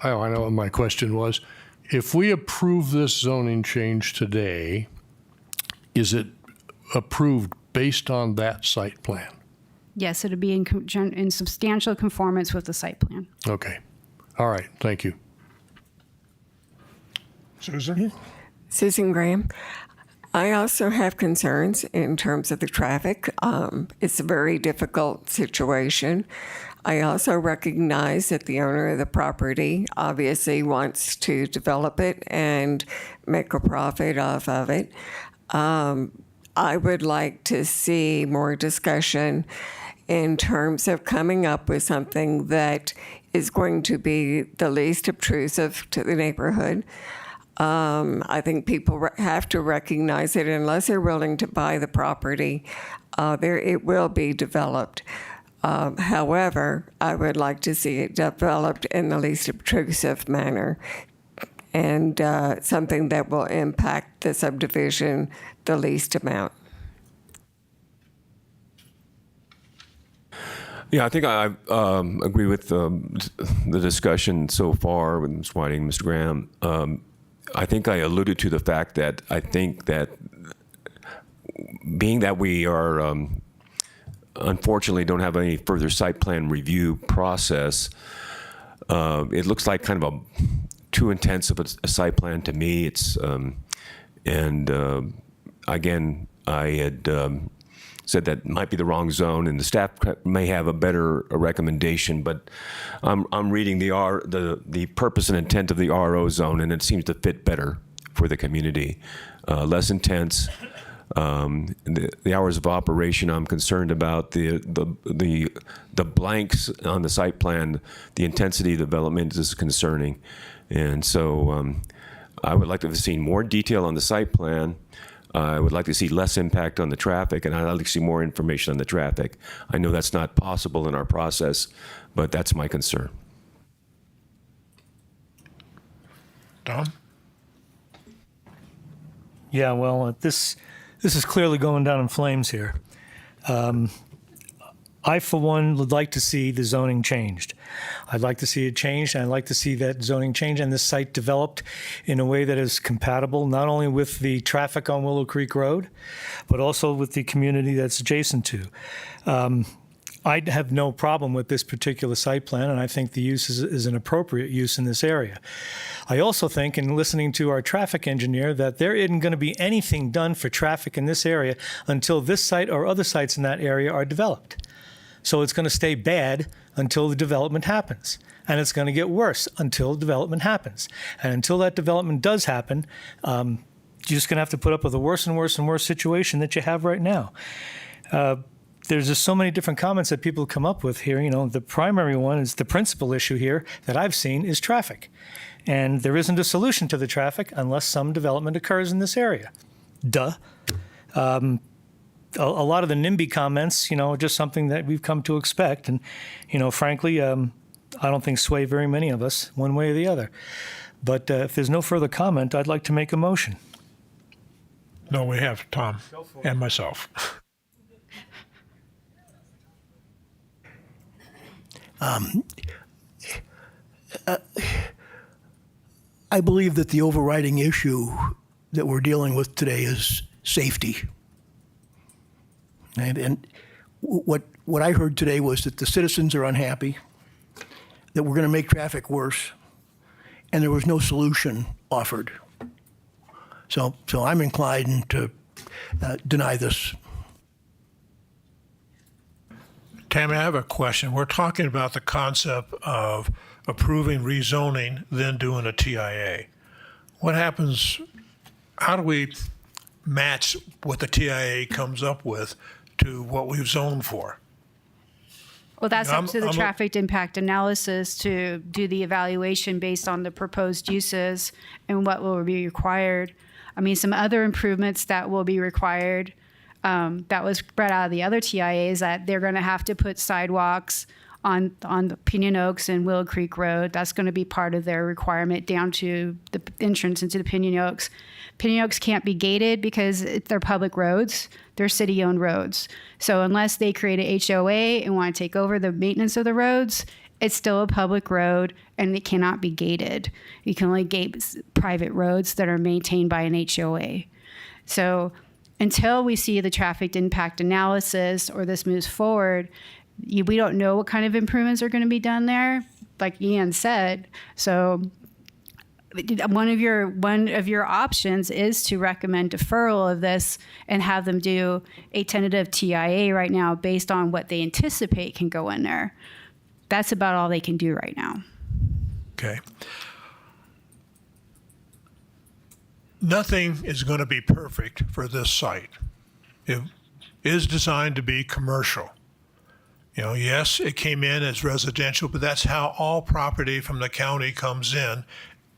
I know what my question was. If we approve this zoning change today, is it approved based on that site plan?
Yes, it'll be in substantial conformance with the site plan.
Okay. All right. Thank you.
Susan?
Susan Graham. I also have concerns in terms of the traffic. It's a very difficult situation. I also recognize that the owner of the property obviously wants to develop it and make a profit off of it. I would like to see more discussion in terms of coming up with something that is going to be the least obtrusive to the neighborhood. I think people have to recognize that unless they're willing to buy the property, it will be developed. However, I would like to see it developed in the least obtrusive manner and something that will impact the subdivision the least amount.
Yeah, I think I agree with the discussion so far with Ms. Whiting, Mr. Graham. I think I alluded to the fact that I think that being that we are unfortunately don't have any further site plan review process, it looks like kind of too intense of a site plan to me. It's again, I had said that might be the wrong zone, and the staff may have a better recommendation. But I'm reading the purpose and intent of the RO zone, and it seems to fit better for the community, less intense. The hours of operation, I'm concerned about the blanks on the site plan. The intensity of development is concerning, and so I would like to have seen more detail on the site plan. I would like to see less impact on the traffic, and I'd like to see more information on the traffic. I know that's not possible in our process, but that's my concern.
Tom?
Yeah, well, this is clearly going down in flames here. I, for one, would like to see the zoning changed. I'd like to see it changed, and I'd like to see that zoning change and this site developed in a way that is compatible not only with the traffic on Willow Creek Road, but also with the community that's adjacent to. I have no problem with this particular site plan, and I think the use is an appropriate use in this area. I also think, in listening to our traffic engineer, that there isn't going to be anything done for traffic in this area until this site or other sites in that area are developed. So it's going to stay bad until the development happens. And it's going to get worse until development happens. And until that development does happen, you're just going to have to put up with a worse and worse and worse situation that you have right now. There's just so many different comments that people come up with here. You know, the primary one is the principal issue here that I've seen is traffic. And there isn't a solution to the traffic unless some development occurs in this area. Duh. A lot of the NIMBY comments, you know, are just something that we've come to expect. And, you know, frankly, I don't think sway very many of us one way or the other. But if there's no further comment, I'd like to make a motion.
No, we have Tom and myself.
I believe that the overriding issue that we're dealing with today is safety. And what I heard today was that the citizens are unhappy, that we're going to make traffic worse, and there was no solution offered. So I'm inclined to deny this.
Tammy, I have a question. We're talking about the concept of approving rezoning, then doing a TIA. What happens, how do we match what the TIA comes up with to what we've zoned for?
Well, that's up to the traffic impact analysis to do the evaluation based on the proposed uses and what will be required. I mean, some other improvements that will be required that was spread out of the other TIAs, that they're going to have to put sidewalks on the Pinon Oaks and Willow Creek Road. That's going to be part of their requirement down to the entrance into the Pinon Oaks. Pinon Oaks can't be gated because they're public roads. They're city-owned roads. So unless they create an HOA and want to take over the maintenance of the roads, it's still a public road and it cannot be gated. You can only gate private roads that are maintained by an HOA. So until we see the traffic impact analysis or this moves forward, we don't know what kind of improvements are going to be done there, like Ian said. So one of your options is to recommend deferral of this and have them do a tentative TIA right now based on what they anticipate can go in there. That's about all they can do right now.
Okay. Nothing is going to be perfect for this site. It is designed to be commercial. You know, yes, it came in as residential, but that's how all property from the county comes in,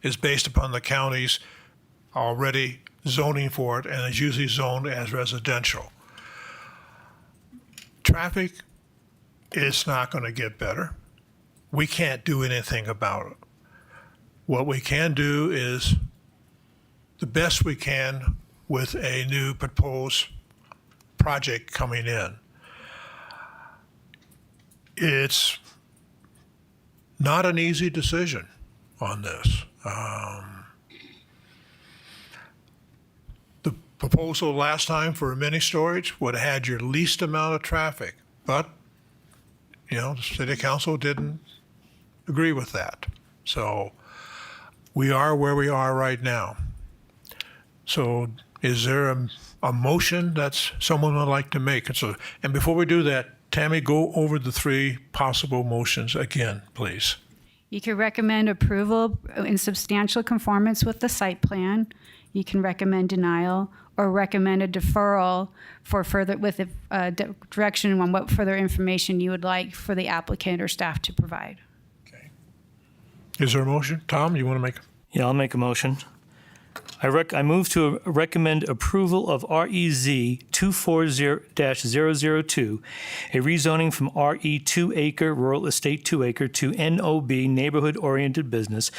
is based upon the county's already zoning for it, and is usually zoned as residential. Traffic is not going to get better. We can't do anything about it. What we can do is the best we can with a new proposed project coming in. it's not an easy decision on this. The proposal last time for mini storage would have had your least amount of traffic, but, the city council didn't agree with that. So we are where we are right now. So is there a motion that someone would like to make? And before we do that, Tammy, go over the three possible motions again, please.
You can recommend approval in substantial conformance with the site plan. You can recommend denial or recommend a deferral for further with a direction on what further information you would like for the applicant or staff to provide.
Is there a motion? Tom, you want to make?
Yeah, I'll make a motion. I move to recommend approval of REZ 240-002, a rezoning from RE-2 Acre Rural Estate 2 Acre to NOB Neighborhood Oriented Business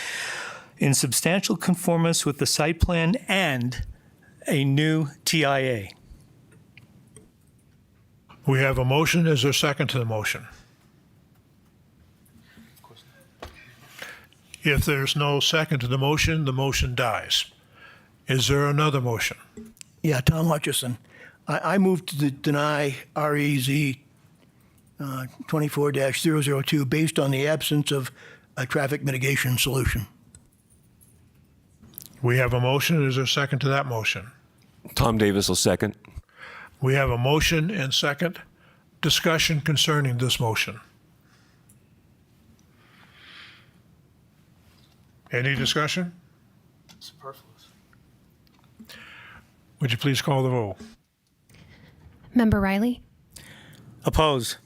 in substantial conformance with the site plan and a new TIA.
We have a motion. Is there a second to the motion? If there's no second to the motion dies. Is there another motion?
Yeah, Tom Hutchison. I move to deny REZ 24-002 based on the absence of a traffic mitigation solution.
We have a motion. Is there a second to that motion?
Tom Davis will second.
We have a motion and second. Discussion concerning this motion. Any discussion?
Superfluous.
Would you please call the roll?
Member Riley?
Oppose.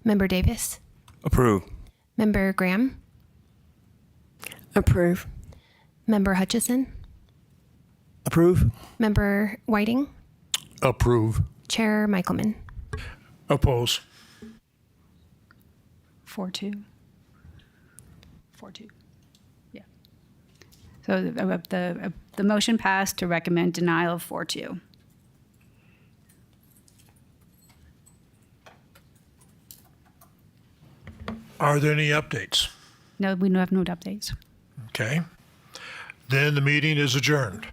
Member Davis?
Approve.
Member Graham?
Approve.
Member Hutchison?
Approve.
Member Whiting?
Approve.
Chair Michaelman?
Oppose.
4-2. 4-2. Yeah. So the motion passed to recommend denial of 4-2.
Are there any updates?
No, we have no updates.
Okay. Then the meeting is adjourned.